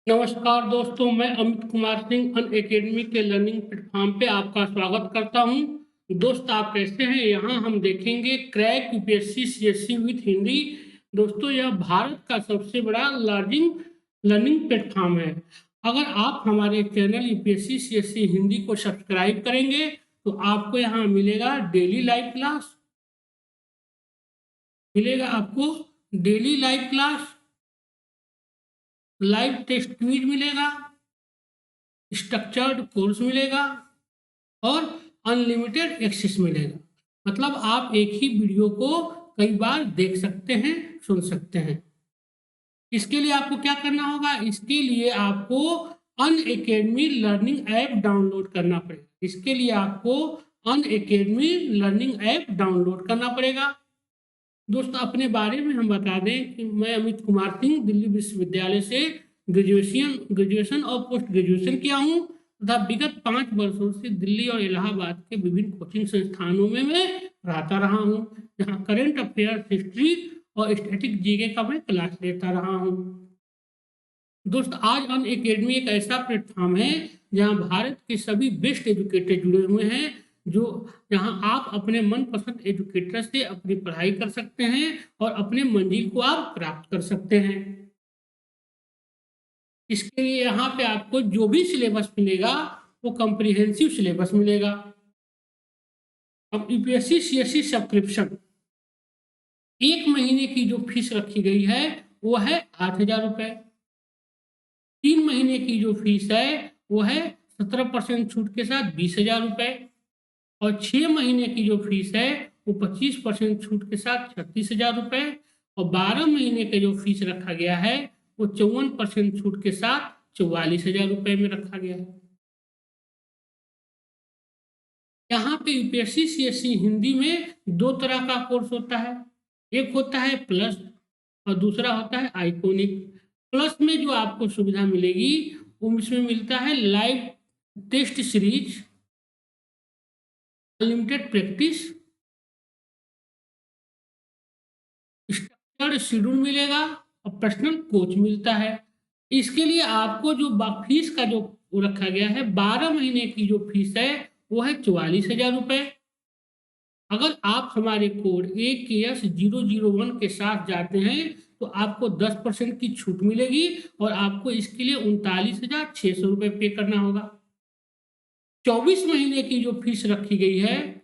नमस्कार दोस्तों, मैं अमित कुमार सिंह अन अकेडमी के लर्निंग प्लेटफॉर्म पे आपका स्वागत करता हूं। दोस्त आप कैसे हैं? यहाँ हम देखेंगे crack UPSC CSC with Hindi. दोस्तों, यह भारत का सबसे बड़ा लर्निंग प्लेटफॉर्म है। अगर आप हमारे चैनल यूपीएससी सीएससी हिंदी को सब्सक्राइब करेंगे तो आपको यहाँ मिलेगा daily live class, daily live class, live test quiz मिलेगा, स्ट्रक्चर्ड कोर्स मिलेगा और अनलिमिटेड एक्सेस मिलेगा। मतलब आप एक ही वीडियो को कई बार देख सकते हैं, सुन सकते हैं। इसके लिए आपको क्या करना होगा? इसके लिए आपको अन अकेडमी लर्निंग ऐप डाउनलोड करना पड़ेगा। इसके लिए आपको अन अकेडमी लर्निंग ऐप डाउनलोड करना पड़ेगा। दोस्तों, अपने बारे में हम बता दें कि मैं अमित कुमार सिंह दिल्ली विश्वविद्यालय से ग्रेजुएशन और पोस्ट ग्रेजुएशन किया हूँ तथा विगत 5 वर्षों से दिल्ली और इलाहाबाद के विभिन्न कोचिंग संस्थानों में मैं पढ़ाता रहा हूँ, जहाँ करंट अफेयर्स, हिस्ट्री और स्टैटिक जीके का मैं क्लास लेता रहा हूँ। दोस्त, आज अन अकेडमी एक ऐसा प्लेटफॉर्म है जहाँ भारत के सभी बेस्ट एजुकेटर जुड़े हुए हैं, जो जहाँ आप अपने मनपसंद एजुकेटर से अपनी पढ़ाई कर सकते हैं और अपने मंजिल को आप प्राप्त कर सकते हैं। इसके लिए यहाँ पे आपको जो भी सिलेबस मिलेगा वो कॉम्प्रिहेंसिव सिलेबस मिलेगा। अब यूपीएससी सीएससी सब्सक्रिप्शन 1 महीने की जो फीस रखी गई है वो है 8,000 रुपये। 3 महीने की जो फीस है वो है 17% छूट के साथ 20,000 रुपये और 6 महीने की जो फीस है वो 25% छूट के साथ 36,000 रुपये और 12 महीने का जो फीस रखा गया है वो 54% छूट के साथ 44,000 रुपये में रखा गया है। यहाँ पे यूपीएससी सीएससी हिंदी में 2 तरह का कोर्स होता है। एक होता है प्लस और दूसरा होता है आइकॉनिक। प्लस में जो आपको सुविधा मिलेगी वो इसमें मिलता है live test series, unlimited practice, structured schedule मिलेगा और पर्सनल कोच मिलता है। इसके लिए आपको जो फीस का जो रखा गया है, 12 महीने की जो फीस है वो है 44,000 रुपये। अगर आप हमारे कोड AKS001 के साथ जाते हैं तो आपको 10% की छूट मिलेगी और आपको इसके लिए 39,600 रुपये पे करना होगा। 24 महीने की जो फीस रखी गई है,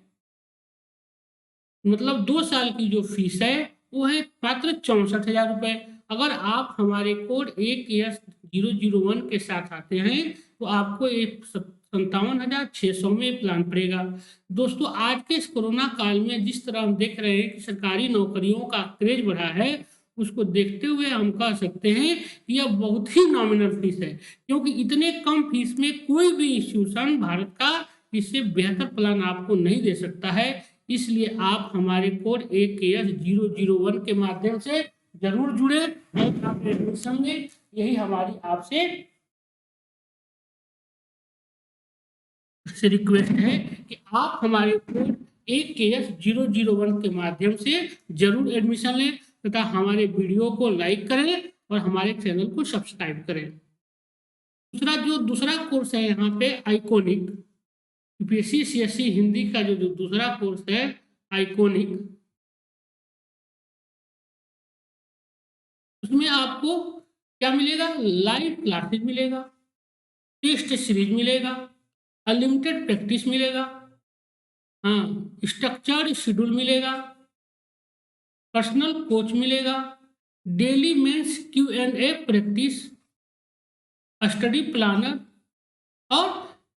मतलब 2 साल की जो फीस है वो है मात्र 64,000 रुपये। अगर आप हमारे कोड AKS001 के साथ आते हैं तो आपको एक 57,600 में प्लान पड़ेगा। दोस्तों, आज के इस कोरोना काल में जिस तरह हम देख रहे हैं कि सरकारी नौकरियों का क्रेज बढ़ा है, उसको देखते हुए हम कह सकते हैं कि यह बहुत ही नॉमिनल फीस है, क्योंकि इतने कम फीस में कोई भी इंस्टीट्यूशन भारत का इससे बेहतर प्लान आपको नहीं दे सकता है। इसलिए आप हमारे कोड AKS001 के माध्यम से जरूर जुड़े और आप एडमिशन में, यही हमारी आपसे रिक्वेस्ट है कि आप हमारे कोड AKS001 के माध्यम से जरूर एडमिशन लें तथा हमारे वीडियो को लाइक करें और हमारे चैनल को सब्सक्राइब करें। दूसरा कोर्स है यहाँ पे आइकॉनिक। यूपीएससी सीएससी हिंदी का जो दूसरा कोर्स है आइकॉनिक, उसमें आपको क्या मिलेगा? लाइव क्लासेस मिलेगा, टेस्ट सीरीज मिलेगा, अनलिमिटेड प्रैक्टिस मिलेगा, हाँ, स्ट्रक्चर्ड शेड्यूल मिलेगा, पर्सनल कोच मिलेगा, daily mains Q&A practice, study planner और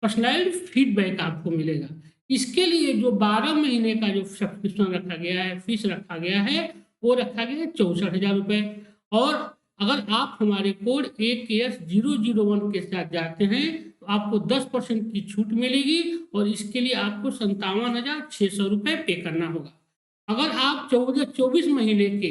पर्सनलाइज्ड फीडबैक आपको मिलेगा। इसके लिए जो 12 महीने का जो सब्सक्रिप्शन रखा गया है, फीस रखा गया है, वो रखा गया है 64,000 रुपये। और अगर आप हमारे कोड AKS001 के साथ जाते हैं तो आपको 10% की छूट मिलेगी और इसके लिए आपको 57,600 रुपये पे करना होगा। अगर आप 24 महीने के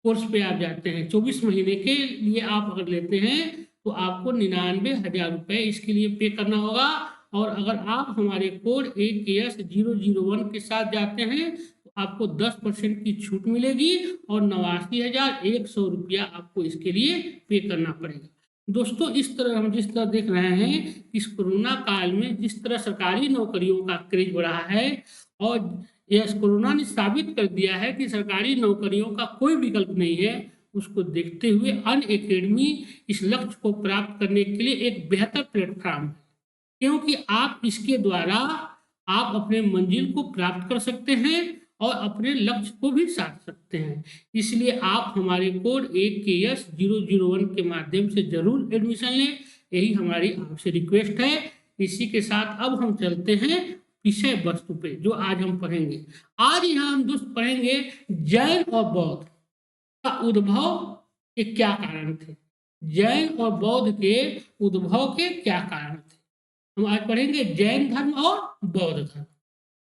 कोर्स पे आप जाते हैं, 24 महीने के लिए आप अगर लेते हैं तो आपको 99,000 रुपये इसके लिए पे करना होगा। और अगर आप हमारे कोड AKS001 के साथ जाते हैं तो आपको 10% की छूट मिलेगी और 89,100 रुपया आपको इसके लिए पे करना पड़ेगा। दोस्तों इस तरह हम जिस तरह देख रहे हैं, इस कोरोना काल में जिस तरह सरकारी नौकरियों का क्रेज बढ़ा है, और यह कोरोना ने साबित कर दिया है कि सरकारी नौकरियों का कोई विकल्प नहीं है। उसको देखते हुए अनअकैडमी इस लक्ष्य को प्राप्त करने के लिए एक बेहतर प्लेटफॉर्म है, क्योंकि आप इसके द्वारा आप अपने मंजिल को प्राप्त कर सकते हैं और अपने लक्ष्य को भी साध सकते हैं। इसलिए आप हमारे कोड AKS001 के माध्यम से जरूर एडमिशन लें, यही हमारी आपसे रिक्वेस्ट है। इसी के साथ अब हम चलते हैं विषय वस्तु पे, जो आज हम पढ़ेंगे। आज यहाँ हम दोस्त पढ़ेंगे जैन और बौद्ध का उद्भव के क्या कारण थे। जैन और बौद्ध के उद्भव के क्या कारण थे, हम आज पढ़ेंगे जैन धर्म और बौद्ध धर्म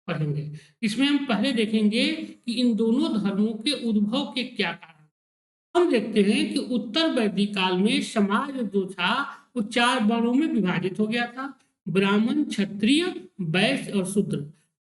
पढ़ेंगे। इसमें हम पहले देखेंगे कि इन दोनों धर्मों के उद्भव के क्या कारण। हम देखते हैं कि उत्तर वैदिक काल में समाज जो था वो 4 वर्णों में विभाजित हो गया था, ब्राह्मण, क्षत्रिय, वैश्य और शूद्र।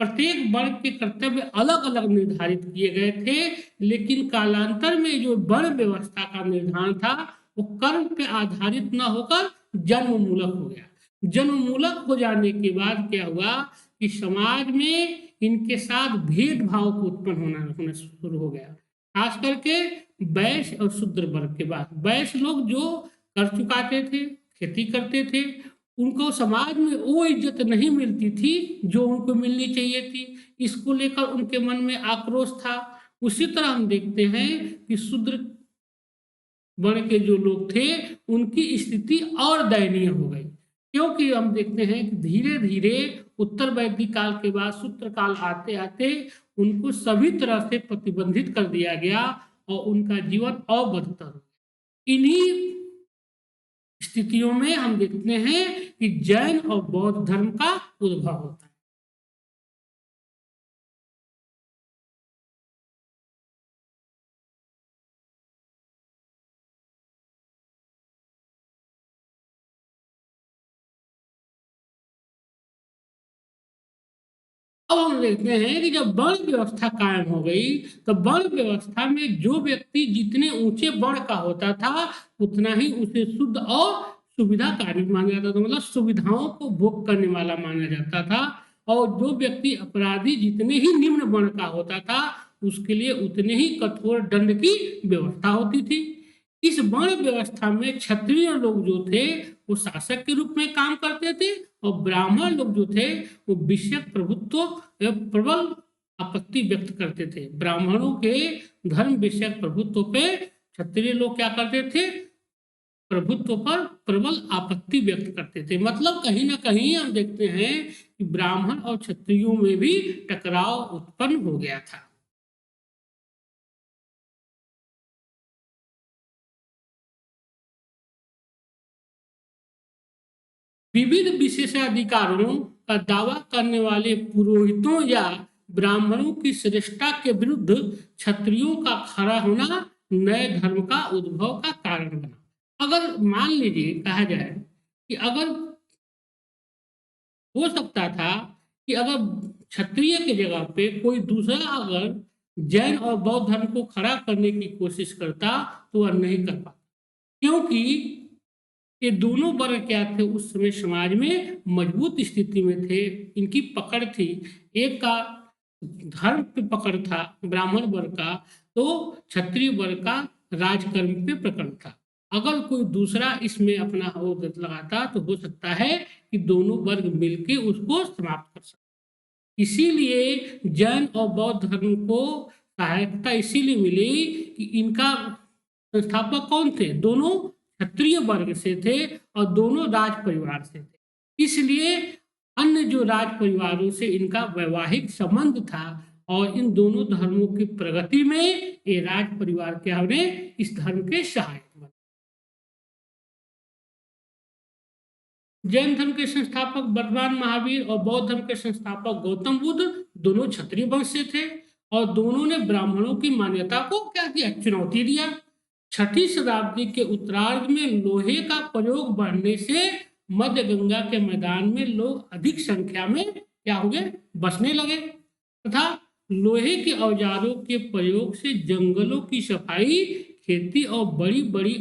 प्रत्येक वर्ण के कर्तव्य अलग अलग निर्धारित किए गए थे, लेकिन कालांतर में जो वर्ण व्यवस्था का निर्धारण था वो कर्म पे आधारित न होकर जन्म मूलक हो गया। जन्म मूलक हो जाने के बाद क्या हुआ कि समाज में इनके साथ भेदभाव को उत्पन्न होना शुरू हो गया, खास करके वैश्य और शूद्र वर्ग के बाद। वैश्य लोग जो कर चुकाते थे, खेती करते थे, उनको समाज में वो इज्जत नहीं मिलती थी जो उनको मिलनी चाहिए थी। इसको लेकर उनके मन में आक्रोश था। उसी तरह हम देखते हैं कि शूद्र वर्ण के जो लोग थे उनकी स्थिति और दयनीय हो गई, क्योंकि हम देखते हैं कि धीरे धीरे उत्तर वैदिक काल के बाद शूद्र काल आते आते उनको सभी तरह से प्रतिबंधित कर दिया गया और उनका जीवन और बदतर। इन्हीं स्थितियों में हम देखते हैं कि जैन और बौद्ध धर्म का उद्भव होता है। अब हम देखते हैं कि जब वर्ण व्यवस्था कायम हो गई, तो वर्ण व्यवस्था में जो व्यक्ति जितने ऊंचे वर्ण का होता था उतना ही उसे शुद्ध और सुविधाकारी माना जाता था, मतलब सुविधाओं को भोग करने वाला माना जाता था। और जो व्यक्ति अपराधी जितने ही निम्न वर्ण का होता था उसके लिए उतने ही कठोर दंड की व्यवस्था होती थी। इस वर्ण व्यवस्था में क्षत्रिय लोग जो थे वो शासक के रूप में काम करते थे, और ब्राह्मण लोग जो थे वो विषयक प्रभुत्व एवं प्रबल आपत्ति व्यक्त करते थे। ब्राह्मणों के धर्म विषयक प्रभुत्व पे क्षत्रिय लोग क्या करते थे, प्रभुत्व पर प्रबल आपत्ति व्यक्त करते थे। मतलब कहीं ना कहीं हम देखते हैं कि ब्राह्मण और क्षत्रियों में भी टकराव उत्पन्न हो गया था। विविध विशेषाधिकारों का दावा करने वाले पुरोहितों या ब्राह्मणों की श्रेष्ठता के विरुद्ध क्षत्रियों का खड़ा होना नए धर्म का उद्भव का कारण बना। अगर मान लीजिए कहा जाए कि अगर हो सकता था कि अगर क्षत्रिय की जगह पे कोई दूसरा अगर जैन और बौद्ध धर्म को खड़ा करने की कोशिश करता तो वह नहीं कर पाता, क्योंकि ये दोनों वर्ग क्या थे उस समय समाज में मजबूत स्थिति में थे, इनकी पकड़ थी। एक का धर्म पे पकड़ था ब्राह्मण वर्ग का, तो क्षत्रिय वर्ग का राजकर्म पे पकड़ था। अगर कोई दूसरा इसमें अपना वो लगाता तो हो सकता है कि दोनों वर्ग मिलके उसको समाप्त कर सकते। इसीलिए जैन और बौद्ध धर्म को सहायता इसीलिए मिली कि इनका संस्थापक कौन थे, दोनों क्षत्रिय वर्ग से थे और दोनों राज परिवार से थे। इसलिए अन्य जो राज परिवारों से इनका वैवाहिक संबंध था, और इन दोनों धर्मों की प्रगति में ये राज परिवार क्या बने, इस धर्म के सहायक बने। जैन धर्म के संस्थापक भगवान महावीर और बौद्ध धर्म के संस्थापक गौतम बुद्ध दोनों क्षत्रिय वंश से थे, और दोनों ने ब्राह्मणों की मान्यता को क्या किया, चुनौती दिया। छठी शताब्दी के उत्तरार्ध में लोहे का प्रयोग बढ़ने से मध्य गंगा के मैदान में लोग अधिक संख्या में क्या हो गए, बसने लगे, तथा लोहे के औजारों के प्रयोग से जंगलों की सफाई, खेती और बड़ी बड़ी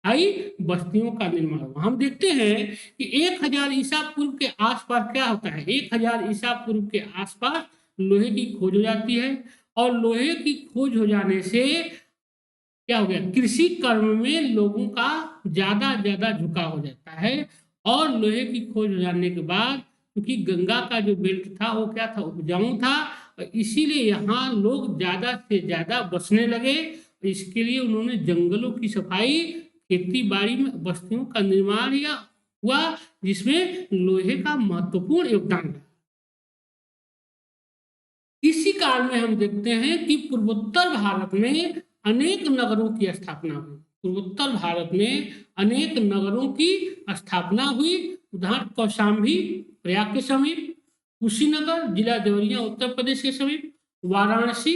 बस्तियों का निर्माण हुआ। हम देखते हैं कि 1000 ईसा पूर्व के आसपास क्या होता है, 1000 ईसा पूर्व के आसपास लोहे की खोज हो जाती है, और लोहे की खोज हो जाने से क्या हो गया, कृषि कर्म में लोगों का ज्यादा झुकाव हो जाता है। और लोहे की खोज हो जाने के बाद, क्योंकि गंगा का जो बेल्ट था वो क्या था, उपजाऊ था, और इसीलिए यहाँ लोग ज्यादा से ज्यादा बसने लगे। इसके लिए उन्होंने जंगलों की सफाई, खेती बाड़ी में बस्तियों का निर्माण या हुआ, जिसमें लोहे का महत्वपूर्ण योगदान है। इसी काल में हम देखते हैं कि पूर्वोत्तर भारत में अनेक नगरों की स्थापना हुई। पूर्वोत्तर भारत में अनेक नगरों की स्थापना हुई। उदाहरण कौशाम्बी प्रयाग के समीप, कुशीनगर जिला देवरिया उत्तर प्रदेश के समीप, वाराणसी,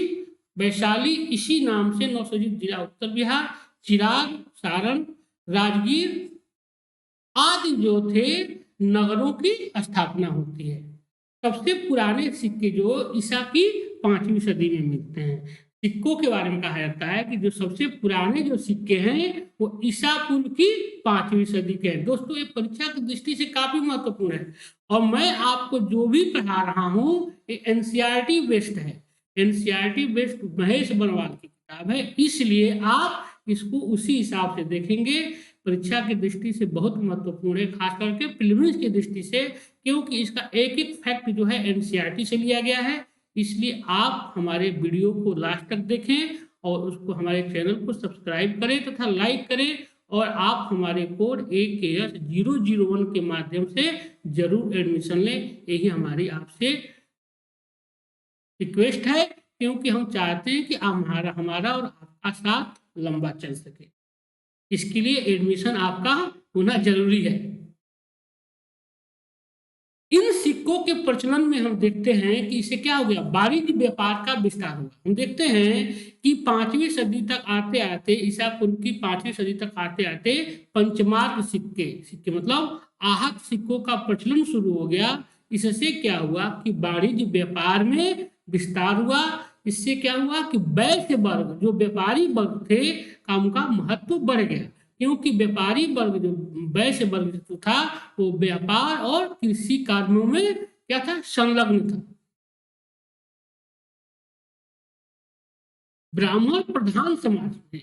वैशाली इसी नाम से नवसर्जित जिला उत्तर बिहार, चिराग सारण, राजगीर आदि जो थे नगरों की स्थापना होती है। सबसे पुराने सिक्के जो ईसा की 5वीं सदी में मिलते हैं। सिक्कों के बारे में कहा जाता है कि जो सबसे पुराने जो सिक्के हैं वो ईसा पूर्व की 5वीं सदी के हैं। दोस्तों ये परीक्षा की दृष्टि से काफी महत्वपूर्ण है, और मैं आपको जो भी पढ़ा रहा हूँ ये एनसीईआरटी बेस्ड है। एनसीईआरटी बेस्ड महेश बनवाल की किताब है, इसलिए आप इसको उसी हिसाब से देखेंगे। परीक्षा की दृष्टि से बहुत महत्वपूर्ण है, खास करके प्रीलिम्स की दृष्टि से, क्योंकि इसका एक एक फैक्ट जो है एनसीईआरटी से लिया गया है। इसलिए आप हमारे वीडियो को लास्ट तक देखें और उसको हमारे चैनल को सब्सक्राइब करें तथा लाइक करें, और आप हमारे कोड AKS001 के माध्यम से जरूर एडमिशन लें। यही हमारी आपसे रिक्वेस्ट है, क्योंकि हम चाहते हैं कि हमारा और आपका साथ लंबा चल सके। इसके लिए एडमिशन आपका होना जरूरी है। इन सिक्कों के प्रचलन में हम देखते हैं कि इससे क्या हो गया, वाणिज्य व्यापार का विस्तार हुआ। हम देखते हैं कि 5वीं सदी तक आते आते, ईसा पूर्व की 5वीं सदी तक आते आते पंचमार्क सिक्के, सिक्के मतलब आहत सिक्कों का प्रचलन शुरू हो गया। इससे क्या हुआ कि वाणिज्य व्यापार में विस्तार हुआ। इससे क्या हुआ कि वैश्य वर्ग, जो व्यापारी वर्ग थे, का उनका महत्व बढ़ गया, क्योंकि व्यापारी वर्ग जो वैश्य वर्ग जो था वो व्यापार और कृषि कार्यों में क्या था, संलग्न था। ब्राह्मण प्रधान समाज में,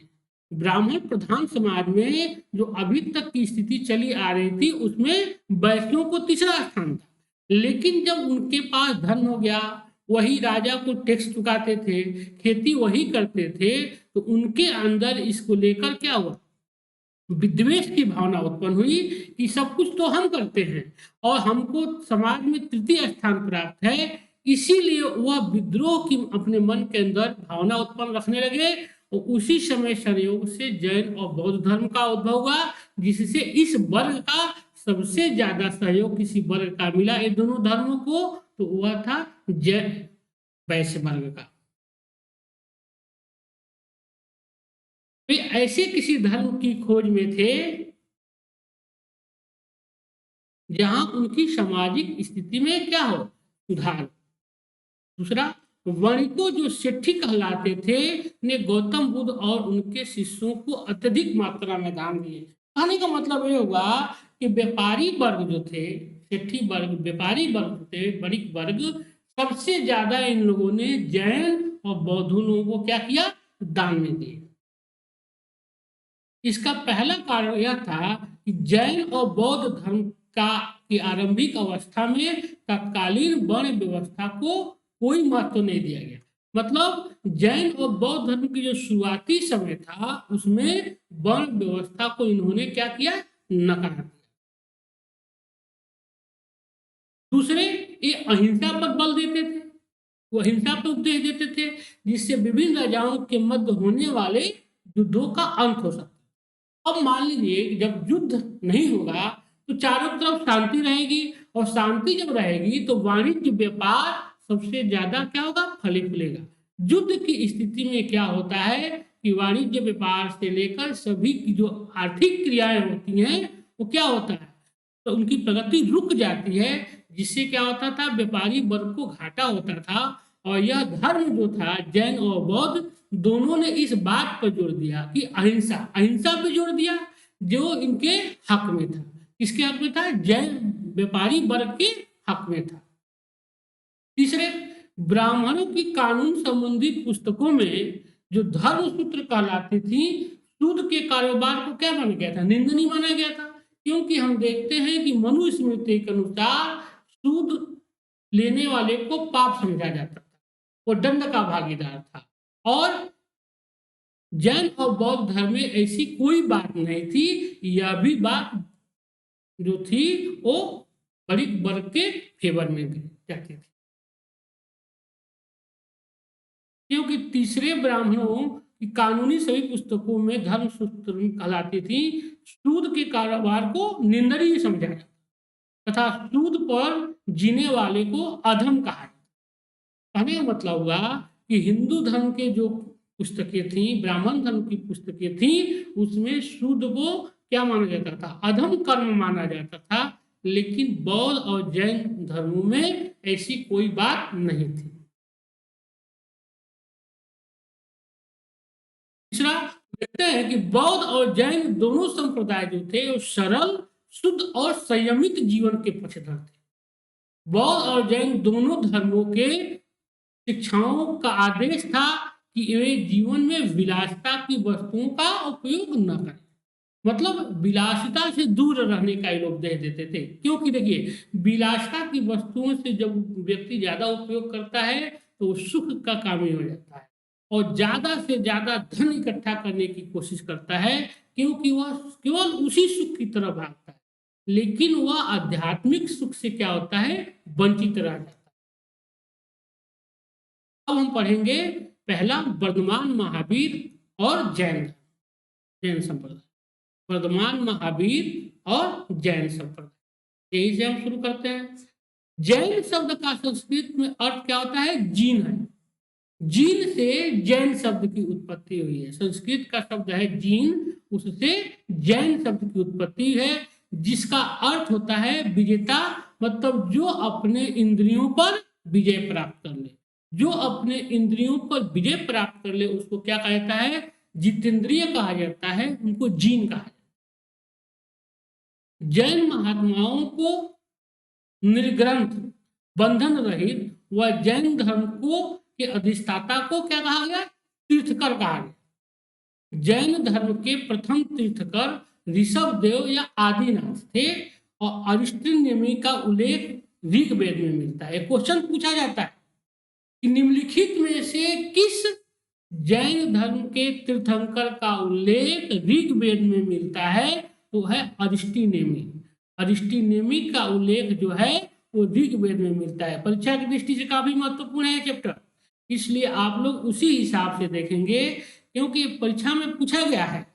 ब्राह्मण प्रधान समाज में जो अभी तक की स्थिति चली आ रही थी उसमें वैश्यों को तीसरा स्थान था। लेकिन जब उनके पास धन हो गया, वही राजा को टैक्स चुकाते थे, खेती वही करते थे, तो उनके अंदर इसको लेकर क्या हुआ, विद्वेष की भावना उत्पन्न हुई कि सब कुछ तो हम करते हैं और हमको समाज में तृतीय स्थान प्राप्त है। इसीलिए वह विद्रोह की अपने मन के अंदर भावना उत्पन्न रखने लगे, और उसी समय संयोग से जैन और बौद्ध धर्म का उद्भव हुआ, जिससे इस वर्ग का सबसे ज्यादा सहयोग किसी वर्ग का मिला, ये दोनों धर्मों को, तो वह था जैन वैश्य वर्ग का। वे ऐसे किसी धर्म की खोज में थे जहां उनकी सामाजिक स्थिति में क्या हो, सुधार। दूसरा, वणिकों जो सेठी कहलाते थे ने गौतम बुद्ध और उनके शिष्यों को अत्यधिक मात्रा में दान दिए। कहने का मतलब ये हुआ कि व्यापारी वर्ग जो थे, सेठी वर्ग, व्यापारी वर्ग थे, वणिक वर्ग, सबसे ज्यादा इन लोगों ने जैन और बौद्ध लोगों को क्या किया, दान में दिए। इसका पहला कारण यह था कि जैन और बौद्ध धर्म का की आरंभिक अवस्था में तत्कालीन वर्ण व्यवस्था को कोई महत्व नहीं दिया गया। मतलब जैन और बौद्ध धर्म की जो शुरुआती समय था उसमें वर्ण व्यवस्था को इन्होंने क्या किया, नकार दिया। दूसरे, ये अहिंसा पर बल देते थे, वो अहिंसा पर उपदेश देते थे, जिससे विभिन्न राजाओं के मध्य होने वाले युद्धों का अंत हो सकता। अब मान लीजिए कि जब युद्ध नहीं होगा तो चारों तरफ शांति रहेगी, और शांति जब रहेगी तो वाणिज्य व्यापार सबसे ज्यादा क्या होगा, फली फूलेगा। युद्ध की स्थिति में क्या होता है कि वाणिज्य व्यापार से लेकर सभी की जो आर्थिक क्रियाएं होती हैं वो क्या होता है, तो उनकी प्रगति रुक जाती है, जिससे क्या होता था, व्यापारी वर्ग को घाटा होता था। और यह धर्म जो था जैन और बौद्ध दोनों ने इस बात पर जोर दिया कि अहिंसा, अहिंसा पे जोर दिया, जो इनके हक में था। किसके हक में था? जैन व्यापारी वर्ग के हक में था। तीसरे, ब्राह्मणों की कानून संबंधी पुस्तकों में जो धर्म सूत्र कहलाती थी, सूद के कारोबार को क्या माना गया था? निंदनीय माना गया था। क्योंकि हम देखते हैं कि मनुस्मृति के अनुसार सूद लेने वाले को पाप समझा जाता था, वो दंड का भागीदार था। और जैन और बौद्ध धर्म में ऐसी कोई बात नहीं थी। यह भी बात जो थी वो गरीब वर्ग के फेवर में जाती थी। क्योंकि तीसरे, ब्राह्मणों की कानूनी सभी पुस्तकों में धर्म सूत्र कहलाती थी, सूद के कारोबार को निंदनीय समझा जाता तथा सूद पर जीने वाले को अधम कहा जाता। कहने का मतलब हुआ कि हिंदू धर्म के जो पुस्तकें थी, ब्राह्मण धर्म की पुस्तकें थी, उसमें सूद को क्या माना जाता था? अधम कर्म माना जाता था। लेकिन बौद्ध और जैन धर्मों में ऐसी कोई बात नहीं थी। तीसरा, देखते हैं कि बौद्ध और जैन दोनों संप्रदाय जो थे वो सरल, शुद्ध और संयमित जीवन के पक्षधर थे। बौद्ध और जैन दोनों धर्मों के शिक्षाओं का आदेश था कि वे जीवन में विलासिता की वस्तुओं का उपयोग न करें। मतलब विलासिता से दूर रहने का ये उपदेश देते थे। क्योंकि देखिए, विलासिता की वस्तुओं से जब व्यक्ति ज्यादा उपयोग करता है तो सुख का कामी हो जाता है और ज्यादा से ज्यादा धन इकट्ठा करने की कोशिश करता है, क्योंकि वह केवल उसी सुख की तरफ भागता है। लेकिन वह आध्यात्मिक सुख से क्या होता है? वंचित रह जाता है। अब हम पढ़ेंगे पहला, वर्धमान महावीर और जैन संप्रदाय। वर्धमान महावीर और जैन संप्रदाय, यही से हम शुरू करते हैं। जैन शब्द का संस्कृत में अर्थ क्या होता है? जीन है। जीन से जैन शब्द की उत्पत्ति हुई है। संस्कृत का शब्द है जीन, उससे जैन शब्द की उत्पत्ति है, जिसका अर्थ होता है विजेता। मतलब जो अपने इंद्रियों पर विजय प्राप्त कर ले, जो अपने इंद्रियों पर विजय प्राप्त कर ले उसको क्या कहा जाता है? जितेंद्रिय कहा जाता है, उनको जीन कहा जाता है। जैन महात्माओं को निर्ग्रंथ, बंधन रहित व जैन धर्म को के अधिष्ठाता को क्या कहा गया? तीर्थकर कहा गया। जैन धर्म के प्रथम तीर्थकर ऋषभ देव या आदिनाथ थे और अरिष्टनेमि का उल्लेख ऋग्वेद में मिलता है। क्वेश्चन पूछा जाता है कि निम्नलिखित में से किस जैन धर्म के तीर्थंकर का उल्लेख ऋग्वेद में मिलता है? तो है अरिष्टनेमि। अरिष्टनेमि का उल्लेख जो है वो ऋग्वेद में मिलता है। परीक्षा की दृष्टि से काफी महत्वपूर्ण है चैप्टर, इसलिए आप लोग उसी हिसाब से देखेंगे, क्योंकि परीक्षा में पूछा गया है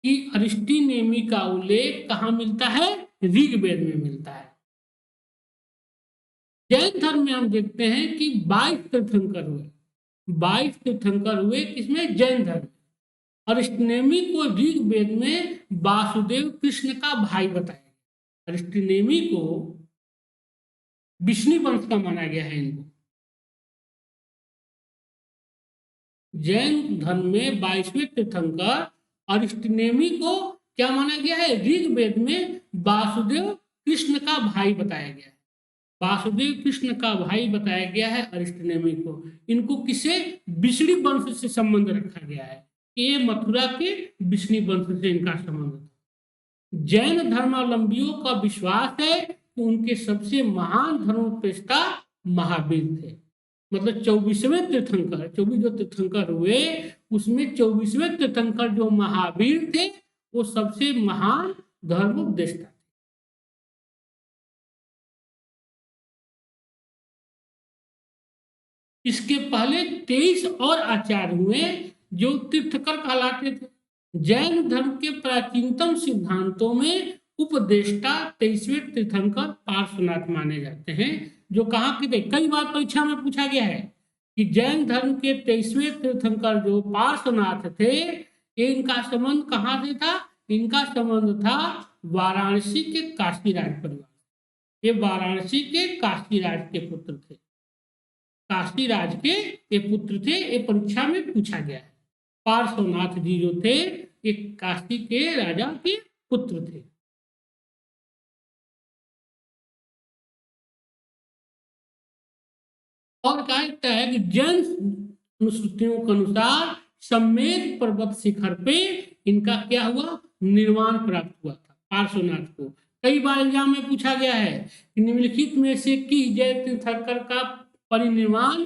कि अरिष्टनेमि का उल्लेख कहाँ मिलता है? ऋग्वेद में मिलता है। जैन धर्म में हम देखते हैं कि 22 तीर्थंकर हुए। 22 तीर्थंकर हुए किसमें? जैन धर्म। अरिष्टनेमि को ऋग्वेद में वासुदेव कृष्ण का भाई बताया। अरिष्टनेमि को विष्णु वंश का माना गया है। इनको जैन धर्म में 22वें तीर्थंकर अरिष्टनेमि को क्या माना गया है? ऋग्वेद में वासुदेव कृष्ण का भाई बताया गया है। वासुदेव कृष्ण का भाई बताया गया है अरिष्टनेमि को। इनको किसे? विष्णु वंश से संबंध रखा गया है। ये मथुरा के विष्णु वंश से इनका संबंध था। जैन धर्मावलंबियों का विश्वास है कि उनके सबसे महान धर्मोपदेष्टा महावीर थे। मतलब 24वें तीर्थंकर, 24 जो तीर्थंकर हुए उसमें 24वें तीर्थंकर जो महावीर थे वो सबसे महान धर्मोपदेष्टा थे। इसके पहले 23 और आचार्य हुए जो तीर्थकर कहलाते थे। जैन धर्म के प्राचीनतम सिद्धांतों में उपदेष्टा 23वें तीर्थंकर पार्श्वनाथ माने जाते हैं, जो कहाँ के थे? कई बार परीक्षा में पूछा गया है कि जैन धर्म के 23वें तीर्थंकर जो पार्श्वनाथ थे, ये इनका संबंध कहाँ से था? इनका संबंध था वाराणसी के काशीराज परिवार। ये वाराणसी के काशीराज के पुत्र थे। काशीराज के ये पुत्र थे। ये परीक्षा में पूछा गया है। पार्श्वनाथ जी जो थे ये काशी के राजा के पुत्र थे। और कहा जाता है कि जैन अनुश्रुतियों के अनुसार सम्मेद पर्वत शिखर पे इनका क्या हुआ, निर्वाण प्राप्त हुआ था पार्श्वनाथ को। कई बार एग्जाम में पूछा गया है कि निम्नलिखित में से किस जैन तीर्थंकर का परिनिर्वाण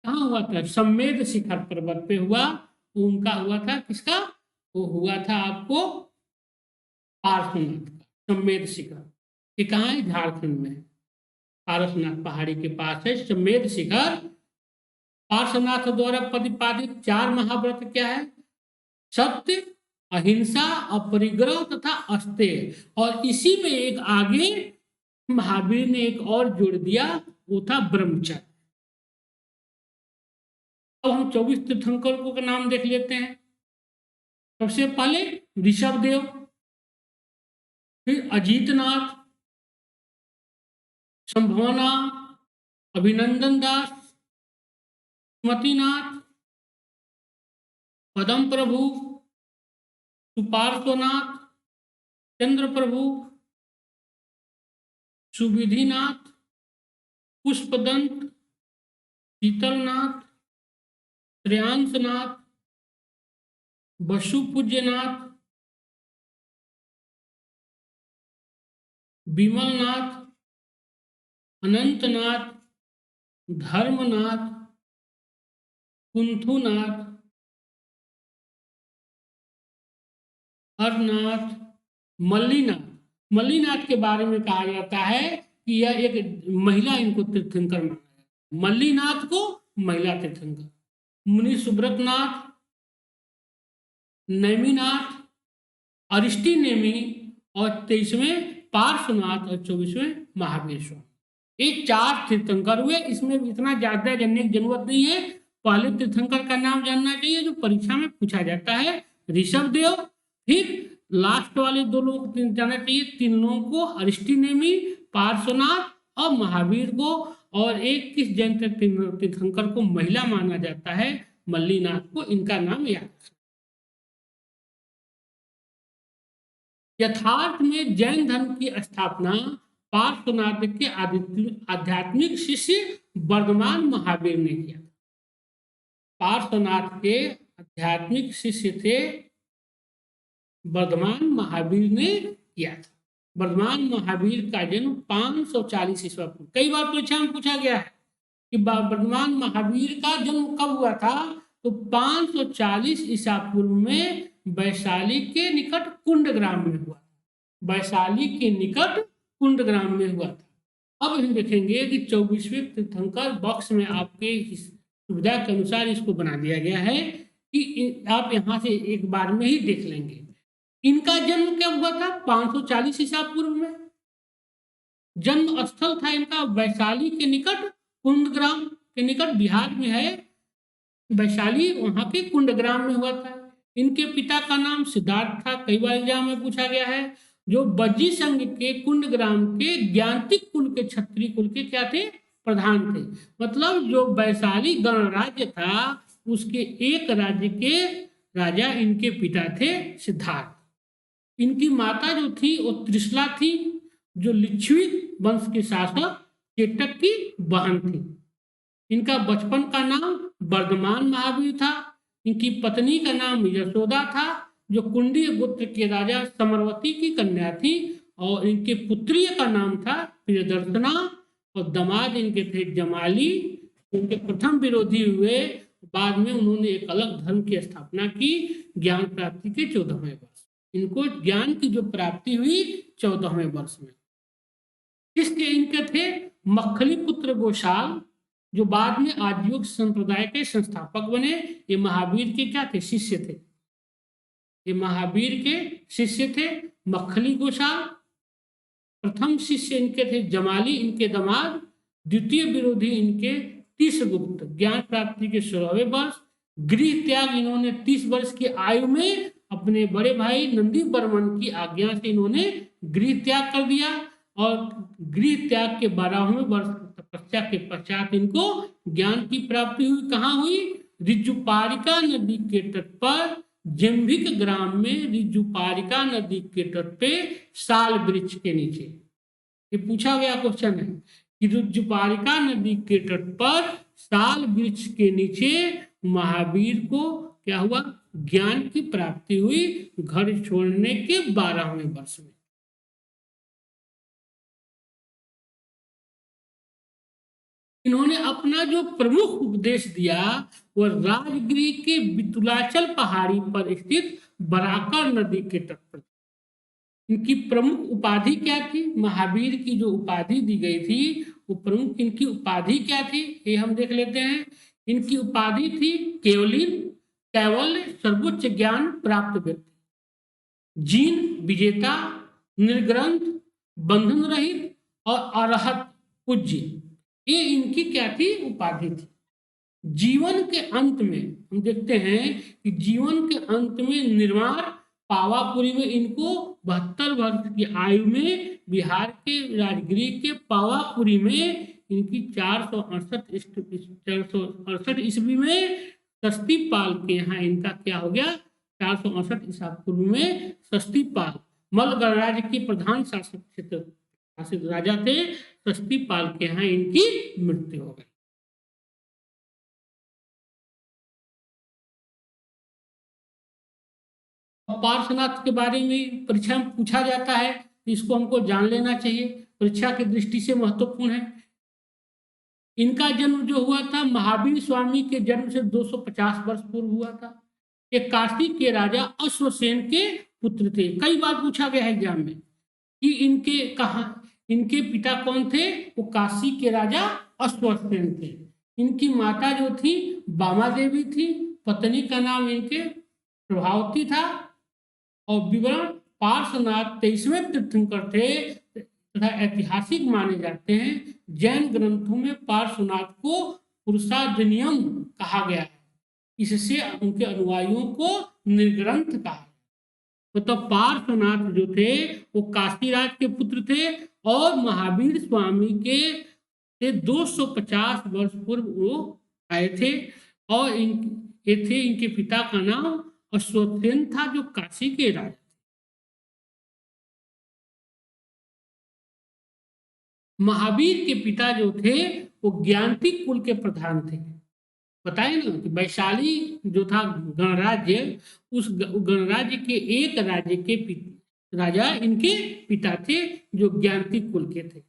कहाँ हुआ था, सम्मेद शिखर पर्वत पे हुआ। उनका हुआ था किसका, वो हुआ था आपको पार्श्वनाथ का सम्मेद शिखर। ये कहाँ है, झारखंड में पारसनाथ पहाड़ी के पास है सम्मेद शिखर। पार्श्वनाथ द्वारा प्रतिपादित 4 महाव्रत क्या है, सत्य, अहिंसा, अपरिग्रह तथा अस्तेय। और इसी में एक आगे महावीर ने एक और जोड़ दिया, वो था ब्रह्मचर्य। अब हम 24 तीर्थंकरों का नाम देख लेते हैं। सबसे पहले ऋषभ देव, फिर अजीतनाथ, संभवना, अभिनंदन दास, सुमतिनाथ, पदम प्रभु, सुपार्श्वनाथ, चंद्र प्रभु, सुविधिनाथ, पुष्पदंत, शीतलनाथ, श्रेयांशनाथ, वसुपूज्यनाथ, विमलनाथ, अनंतनाथ, धर्मनाथ, कुंथुनाथ, हरनाथ, मल्लीनाथ। मल्लीनाथ के बारे में कहा जाता है कि यह एक महिला इनको तीर्थंकर माना है। मल्लीनाथ को महिला तीर्थंकर। मुनि सुब्रतनाथ, नेमिनाथ, अरिष्टि नेमी और 23वें पार्श्वनाथ और 24वें महावीर स्वामी। ये 4 तीर्थंकर हुए। इसमें इतना ज्यादा जानने की जरूरत नहीं है। पहले तीर्थंकर का नाम जानना चाहिए जो परीक्षा में पूछा जाता है, ऋषभ देव। फिर लास्ट वाले 2 लोग जाना चाहिए, 3 लोगों को, अरिष्टि नेमी, पार्श्वनाथ और महावीर को। और एक किस जैन तीर्थंकर को महिला माना जाता है, मल्लीनाथ को। इनका नाम याद। यथार्थ में जैन धर्म की स्थापना पार्श्वनाथ के आध्यात्मिक शिष्य वर्धमान महावीर ने किया। पार्श्वनाथ के आध्यात्मिक शिष्य थे वर्धमान महावीर ने किया था। वर्धमान महावीर का जन्म 540 ईस्वी पूर्व। कई बार परीक्षा में पूछा गया है कि वर्धमान महावीर का जन्म कब हुआ था, तो 540 ईसा पूर्व में वैशाली के निकट कुंडग्राम में हुआ। वैशाली के निकट कुंडग्राम में हुआ था। अब हम देखेंगे कि 24वें तीर्थंकर बॉक्स में आपके सुविधा के अनुसार इसको बना दिया गया है कि आप यहाँ से एक बार में ही देख लेंगे। इनका जन्म कब हुआ था, 540 ईसा पूर्व में। जन्म स्थल था इनका वैशाली के निकट कुंडग्राम के निकट, बिहार में है वैशाली, वहां के कुंडग्राम में हुआ था। इनके पिता का नाम सिद्धार्थ था। कई बार एग्जाम में पूछा गया है। जो बज्जी संघ के कुंडग्राम के ज्ञातिक कुल के क्षत्रिय कुल के क्या थे, प्रधान थे। मतलब जो वैशाली गणराज्य था उसके एक राज्य के राजा इनके पिता थे सिद्धार्थ। इनकी माता जो थी वो त्रिशला थी, जो लिच्छवी वंश के शासक चेटक की बहन थी। इनका बचपन का नाम वर्धमान महावीर था। इनकी पत्नी का नाम यशोदा था, जो कुंडी गोत्र के राजा समरवती की कन्या थी। और इनके पुत्रीय का नाम था प्रियदर्शना और दामाद इनके थे जमाली। इनके प्रथम विरोधी हुए, बाद में उन्होंने एक अलग धर्म की स्थापना की ज्ञान प्राप्ति के 14वें वर्ष। इनको ज्ञान की जो प्राप्ति हुई 14वें वर्ष में। किसके इनके थे, मक्खली पुत्र गोशाल, जो बाद में आजीवक संप्रदाय के संस्थापक बने। ये महावीर के क्या थे, शिष्य थे। ये महावीर के शिष्य थे मक्खली गोशाल। प्रथम शिष्य इनके थे जमाली, इनके दामाद। द्वितीय विरोधी इनके तीसगुप्त, ज्ञान प्राप्ति के 16वें वर्ष। गृह त्याग इन्होंने 30 वर्ष की आयु में अपने बड़े भाई नंदी बर्मन की आज्ञा से इन्होंने गृह त्याग कर दिया। और गृह त्याग के 12वें वर्ष तपस्या के पश्चात इनको ज्ञान की प्राप्ति हुई। कहाँ हुई, ऋजुपारिका नदी के तट पर जंभिक ग्राम में ऋजुपारिका नदी के तट पे साल वृक्ष के नीचे। ये पूछा गया क्वेश्चन है कि ऋजुपारिका नदी के तट पर साल वृक्ष के नीचे महावीर को क्या हुआ, ज्ञान की प्राप्ति हुई घर छोड़ने के 12वें वर्ष में। इन्होंने अपना जो प्रमुख उपदेश दिया वह राजगृह के वितुलाचल पहाड़ी पर स्थित बराकर नदी के तट पर। इनकी प्रमुख उपाधि क्या थी, महावीर की जो उपाधि दी गई थी वो प्रमुख इनकी उपाधि क्या थी ये हम देख लेते हैं। इनकी उपाधि थी केवलिन, कैवल्य, सर्वोच्च ज्ञान प्राप्त व्यक्ति, जीन विजेता, निर्ग्रंथ, बंधन रहित और अरहत पूज्य। ये इनकी क्या थी, उपाधि थी। जीवन के अंत में हम देखते हैं कि जीवन के अंत में निर्वाण पावापुरी में इनको 72 वर्ष की आयु में बिहार के राजगृह के पावापुरी में इनकी 468 ईस्वी में सस्तीपाल के यहाँ इनका क्या हो गया, 468 ईसा पूर्व में सस्तीपाल मल्ल गणराज्य के प्रधान शासक क्षेत्र शासित राजा थे, सस्तीपाल के यहाँ इनकी मृत्यु हो गई। पार्श्वनाथ के बारे में परीक्षा में पूछा जाता है, इसको हमको जान लेना चाहिए, परीक्षा की दृष्टि से महत्वपूर्ण है। इनका जन्म जो हुआ था महावीर स्वामी के जन्म से 250 वर्ष पूर्व हुआ था। ये काशी के राजा अश्वसेन के पुत्र थे। कई बार पूछा गया है एग्जाम में कि इनके पिता कौन थे, वो काशी के राजा अश्वसेन थे। इनकी माता जो थी बामा देवी थी, पत्नी का नाम इनके प्रभावती था और विवरण पार्श्वनाथ 23वें तीर्थंकर थे तथा ऐतिहासिक माने जाते हैं। जैन ग्रंथों में पार्श्वनाथ को पुरुषाजनियम कहा गया है, इससे उनके अनुयायियों को निर्ग्रंथ कहा। मतलब पार्श्वनाथ जो थे वो काशीराज के पुत्र थे और महावीर स्वामी के 250 वर्ष पूर्व वो आए थे और इनके पिता का नाम अश्वसेन था जो काशी के राजा थे। महावीर के पिता जो थे वो ज्ञानती कुल के प्रधान थे। बताए ना कि वैशाली जो था गणराज्य, उस गणराज्य के एक राज्य के राजा इनके पिता थे जो ज्ञानती कुल के थे।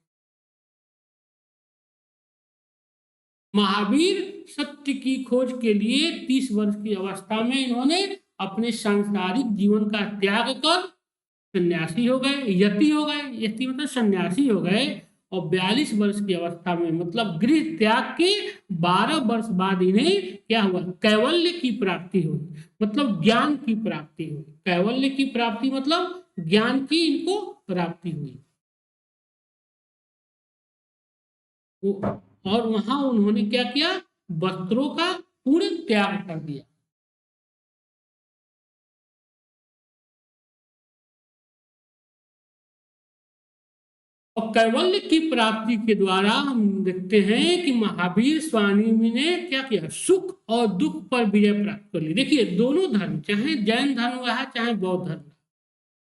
महावीर सत्य की खोज के लिए 30 वर्ष की अवस्था में इन्होंने अपने सांसारिक जीवन का त्याग कर सन्यासी हो गए, यति हो गए, यति मतलब सन्यासी हो गए और 42 वर्ष की अवस्था में मतलब गृह त्याग के 12 वर्ष बाद इन्हें क्या हुआ, कैवल्य की प्राप्ति हुई, मतलब ज्ञान की प्राप्ति हुई। कैवल्य की प्राप्ति मतलब ज्ञान की इनको प्राप्ति हुई। और वहां उन्होंने क्या किया, वस्त्रों का पूर्ण त्याग कर दिया। और कैवल्य की प्राप्ति के द्वारा हम देखते हैं कि महावीर स्वामी ने क्या किया, सुख और दुख पर विजय प्राप्त कर ली। देखिए दोनों धर्म, चाहे जैन धर्म रहा चाहे बौद्ध धर्म,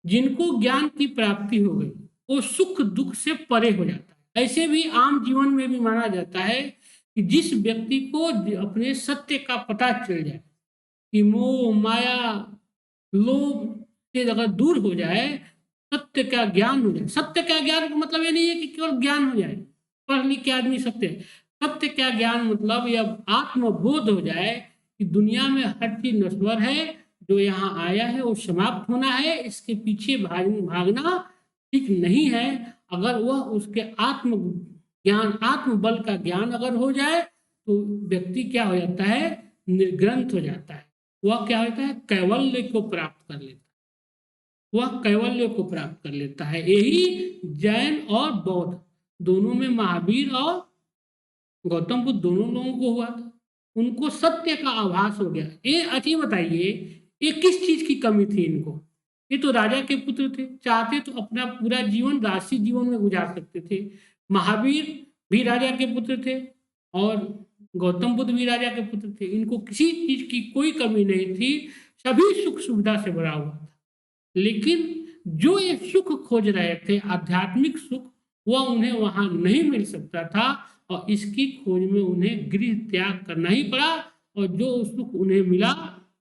जिनको ज्ञान की प्राप्ति हो गई वो सुख दुख से परे हो जाता है। ऐसे भी आम जीवन में भी माना जाता है कि जिस व्यक्ति को अपने सत्य का पता चल जाए कि मोह माया लोभ से अगर दूर हो जाए, सत्य का ज्ञान हो जाए। सत्य का ज्ञान का मतलब ये नहीं है कि केवल ज्ञान हो जाए, पढ़ लिख के आदमी सत्य का ज्ञान मतलब यह आत्मबोध हो जाए कि दुनिया में हर चीज नश्वर है, जो यहाँ आया है वो समाप्त होना है, इसके पीछे भागना ठीक नहीं है। अगर वह उसके आत्म ज्ञान आत्मबल का ज्ञान अगर हो जाए तो व्यक्ति क्या हो जाता है, निर्ग्रंथ हो जाता है। वह क्या होता है, कैवल्य को प्राप्त कर लेता है, वह कैवल्य को प्राप्त कर लेता है। यही जैन और बौद्ध दोनों में, महावीर और गौतम बुद्ध दोनों लोगों को हुआ था। उनको सत्य का आभास हो गया। ये अच्छी बताइए ये किस चीज की कमी थी इनको? ये तो राजा के पुत्र थे, चाहते तो अपना पूरा जीवन राजसी जीवन में गुजार सकते थे। महावीर भी राजा के पुत्र थे और गौतम बुद्ध भी राजा के पुत्र थे। इनको किसी चीज की कोई कमी नहीं थी, सभी सुख सुविधा से भरा हुआ था, लेकिन जो ये सुख खोज रहे थे, आध्यात्मिक सुख, वह उन्हें वहां नहीं मिल सकता था, और इसकी खोज में उन्हें गृह त्याग करना ही पड़ा, और जो सुख उन्हें मिला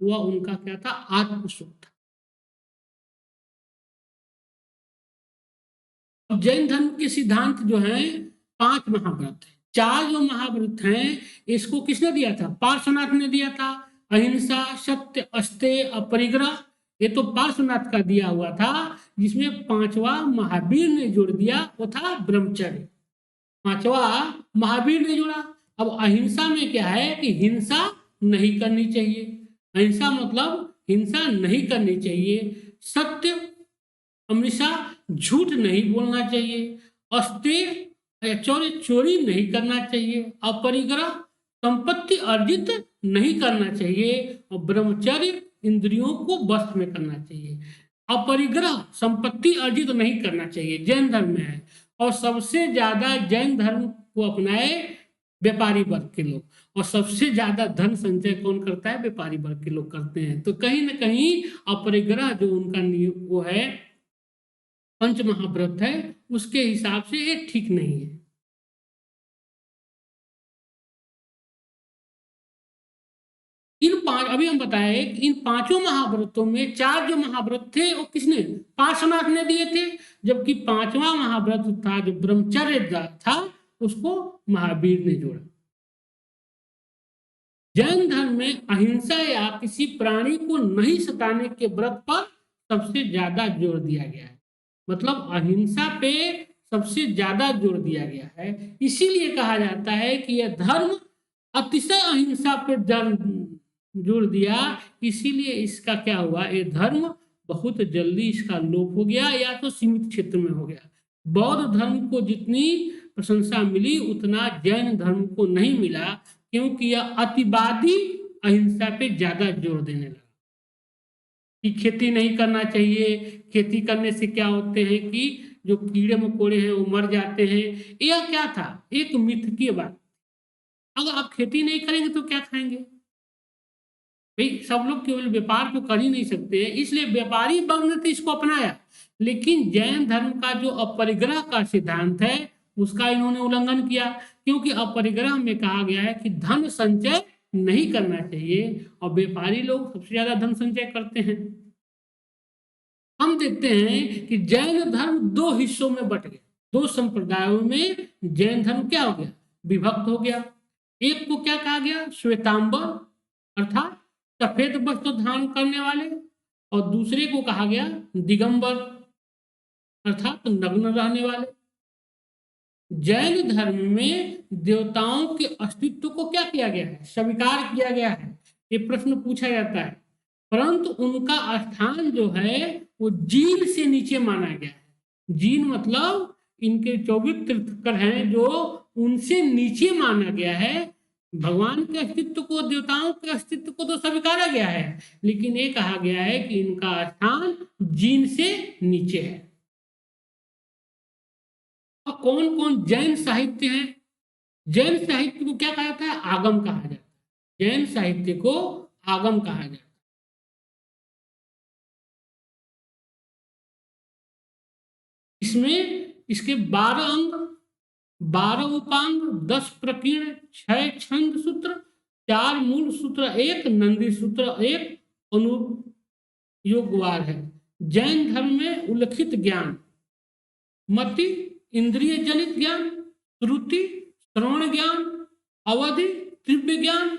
वह उनका क्या था? आत्म सुख था। जैन धर्म के सिद्धांत जो हैं 5 महाव्रत है। 4 जो महाव्रत हैं इसको किसने दिया था? पार्श्वनाथ ने दिया था। अहिंसा, सत्य, अस्तेय, अपरिग्रह, ये तो पार्श्वनाथ का दिया हुआ था, जिसमें 5वां महावीर ने जोड़ दिया, वो था ब्रह्मचर्य। 5वां महावीर ने जोड़ा। अब अहिंसा में क्या है कि हिंसा नहीं करनी चाहिए, अहिंसा मतलब हिंसा नहीं करनी चाहिए। सत्य, हमेशा झूठ नहीं बोलना चाहिए। अस्तेय, चोरी चोरी नहीं करना चाहिए। अपरिग्रह, संपत्ति अर्जित नहीं करना चाहिए। और ब्रह्मचर्य, इंद्रियों को वश में करना चाहिए। अपरिग्रह, संपत्ति अर्जित नहीं करना चाहिए, जैन धर्म में है। और सबसे ज्यादा जैन धर्म को अपनाए व्यापारी वर्ग के लोग, और सबसे ज्यादा धन संचय कौन करता है? व्यापारी वर्ग के लोग करते हैं। तो कहीं ना कहीं अपरिग्रह जो उनका नियम वो है, पंच महाव्रत है, उसके हिसाब से ये ठीक नहीं है। इन 5, अभी हम बताए इन 5 महाव्रतों में 4 जो महाव्रत थे वो किसने? पार्श्वनाथ ने दिए थे। जबकि 5वां महाव्रत था जो ब्रह्मचर्य था, उसको महावीर ने जोड़ा। जैन धर्म में अहिंसा या किसी प्राणी को नहीं सताने के व्रत पर सबसे ज्यादा जोर दिया गया है। मतलब अहिंसा पे सबसे ज्यादा जोर दिया गया है। इसीलिए कहा जाता है कि यह धर्म अतिशय अहिंसा पे जोर दिया, इसीलिए इसका क्या हुआ? ये धर्म बहुत जल्दी इसका लोप हो गया, या तो सीमित क्षेत्र में हो गया। बौद्ध धर्म को जितनी प्रशंसा मिली उतना जैन धर्म को नहीं मिला, क्योंकि यह अतिवादी अहिंसा पे ज्यादा जोर देने लगा कि खेती नहीं करना चाहिए, खेती करने से क्या होते हैं कि जो कीड़े मकोड़े हैं वो मर जाते हैं। यह क्या था? एक मिथ की बात। अगर आप खेती नहीं करेंगे तो क्या खाएंगे भाई? सब लोग केवल व्यापार तो कर ही नहीं सकते हैं, इसलिए व्यापारी वर्ग ने तो इसको अपनाया। लेकिन जैन धर्म का जो अपरिग्रह का सिद्धांत है उसका इन्होंने उल्लंघन किया, क्योंकि अपरिग्रह में कहा गया है कि धन संचय नहीं करना चाहिए, और व्यापारी लोग सबसे ज्यादा धन संचय करते हैं। हम देखते हैं कि जैन धर्म 2 हिस्सों में बट गया, 2 संप्रदायों में जैन धर्म क्या हो गया? विभक्त हो गया। एक को क्या कहा गया? श्वेतांबर, अर्थात सफेद वस्त्र धारण करने वाले, और दूसरे को कहा गया दिगंबर, अर्थात नग्न रहने वाले। जैन धर्म में देवताओं के अस्तित्व को क्या किया गया है? स्वीकार किया गया है। ये प्रश्न पूछा जाता है, परंतु उनका स्थान जो है वो जीन से नीचे माना गया है। जीन मतलब इनके 24 तीर्थंकर हैं जो उनसे नीचे माना गया है। भगवान के अस्तित्व को, देवताओं के अस्तित्व को तो स्वीकारा गया है, लेकिन ये कहा गया है कि इनका स्थान जीन से नीचे है। अब कौन कौन जैन साहित्य है? जैन साहित्य को क्या कहा जाता है? आगम कहा जाता है। जैन साहित्य को आगम कहा जाता है। इसमें इसके 12 अंग, 12 उपांग, 10 प्रकीर्ण, 6 छंद सूत्र, 4 मूल सूत्र, 1 नंदी सूत्र, 1 अनुयोगवार है। जैन धर्म में उल्लिखित ज्ञान मति, इंद्रिय जनित ज्ञान, श्रुति, श्रवण ज्ञान, अवधि, दिव्य ज्ञान,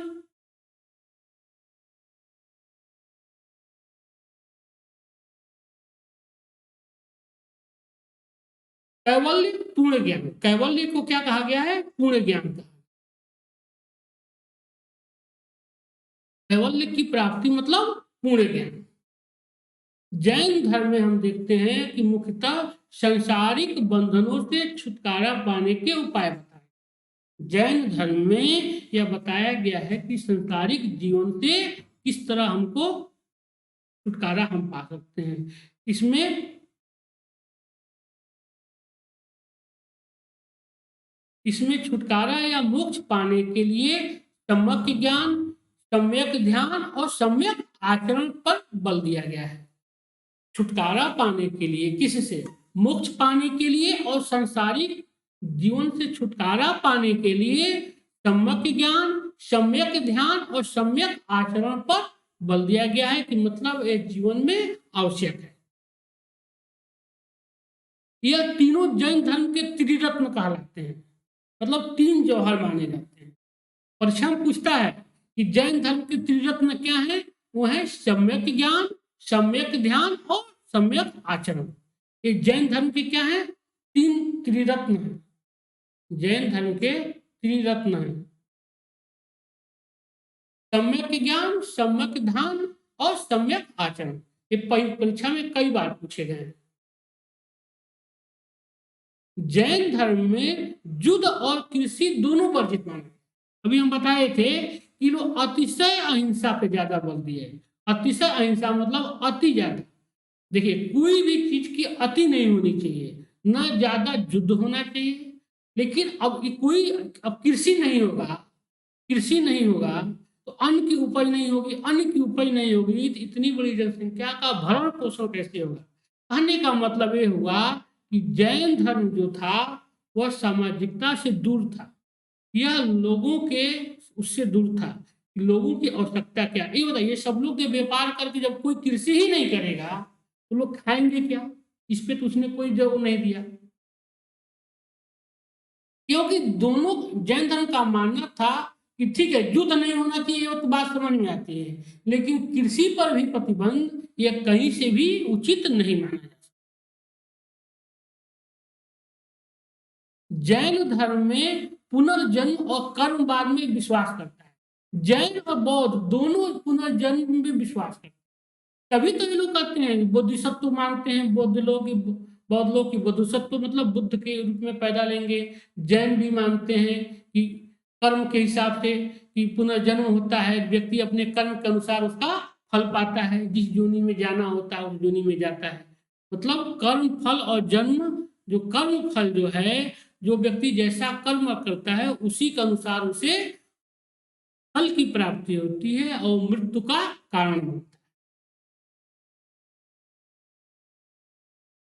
कैवल्य, पूर्ण ज्ञान। कैवल्य को क्या कहा गया है? पूर्ण ज्ञान का। कैवल्य की प्राप्ति मतलब पूर्ण ज्ञान। जैन धर्म में हम देखते हैं कि मुख्यतः सांसारिक बंधनों से छुटकारा पाने के उपाय बताए। जैन धर्म में यह बताया गया है कि सांसारिक जीवन से किस तरह हमको छुटकारा हम पा सकते हैं। इसमें इसमें छुटकारा या मोक्ष पाने के लिए सम्यक ज्ञान, सम्यक ध्यान और सम्यक आचरण पर बल दिया गया है। छुटकारा पाने के लिए, किससे? मोक्ष पाने के लिए और सांसारिक जीवन से छुटकारा पाने के लिए सम्यक ज्ञान, सम्यक ध्यान और सम्यक आचरण पर बल दिया गया है कि मतलब ये जीवन में आवश्यक है। यह तीनों जैन धर्म के त्रिरत्न कहलाते हैं, मतलब 3 जौहर माने जाते हैं। परीक्षा में पूछता है कि जैन धर्म के त्रिरत्न क्या है? वो है सम्यक ज्ञान, सम्यक ध्यान और सम्यक आचरण। ये जैन धर्म के क्या है? 3 त्रिरत्न है। जैन धर्म के त्रिरत्न है, सम्यक ज्ञान, सम्यक ध्यान और सम्यक आचरण। ये परीक्षा में कई बार पूछे गए हैं। जैन धर्म में युद्ध और कृषि दोनों वर्जित माने। अभी हम बताए थे कि लोग अतिशय अहिंसा पे ज्यादा बल दिए। अतिशय अहिंसा मतलब अति ज्यादा। देखिए, कोई भी चीज की अति नहीं होनी चाहिए, ना ज्यादा युद्ध होना चाहिए। लेकिन अब कृषि नहीं होगा, कृषि नहीं होगा तो अन्न की उपज नहीं होगी, अन्न की उपज नहीं होगी तो इतनी बड़ी जनसंख्या का भरण पोषण कैसे होगा? कहने का मतलब ये हुआ कि जैन धर्म जो था वह सामाजिकता से दूर था। यह लोगों के उससे दूर था। लोगों की आवश्यकता क्या? ये बताइए, सब लोग के व्यापार करके जब कोई कृषि ही नहीं करेगा तो लोग खाएंगे क्या? इस पे तो उसने कोई जवाब नहीं दिया। क्योंकि दोनों जैन धर्म का मानना था कि ठीक है, युद्ध नहीं होना चाहिए, वो तो बात समझ में आती है, लेकिन कृषि पर भी प्रतिबंध यह कहीं से भी उचित नहीं माना जाता। जैन धर्म में पुनर्जन्म और कर्मवाद में विश्वास करता है। जैन और बौद्ध दोनों पुनर्जन्म में विश्वास करते हैं। तभी तो ये लोग कहते हैं बोधिसत्व मानते हैं। बौद्ध लोग की बोधिसत्व मतलब बुद्ध के रूप में पैदा लेंगे। जैन भी मानते हैं कि कर्म के हिसाब से कि पुनर्जन्म होता है, व्यक्ति अपने कर्म के अनुसार उसका फल पाता है, जिस योनि में जाना होता है उस योनि में जाता है। मतलब कर्म फल और जन्म, जो कर्म फल जो है, जो व्यक्ति जैसा कर्म करता है उसी के अनुसार उसे फल की प्राप्ति होती है और मृत्यु का कारण होता है।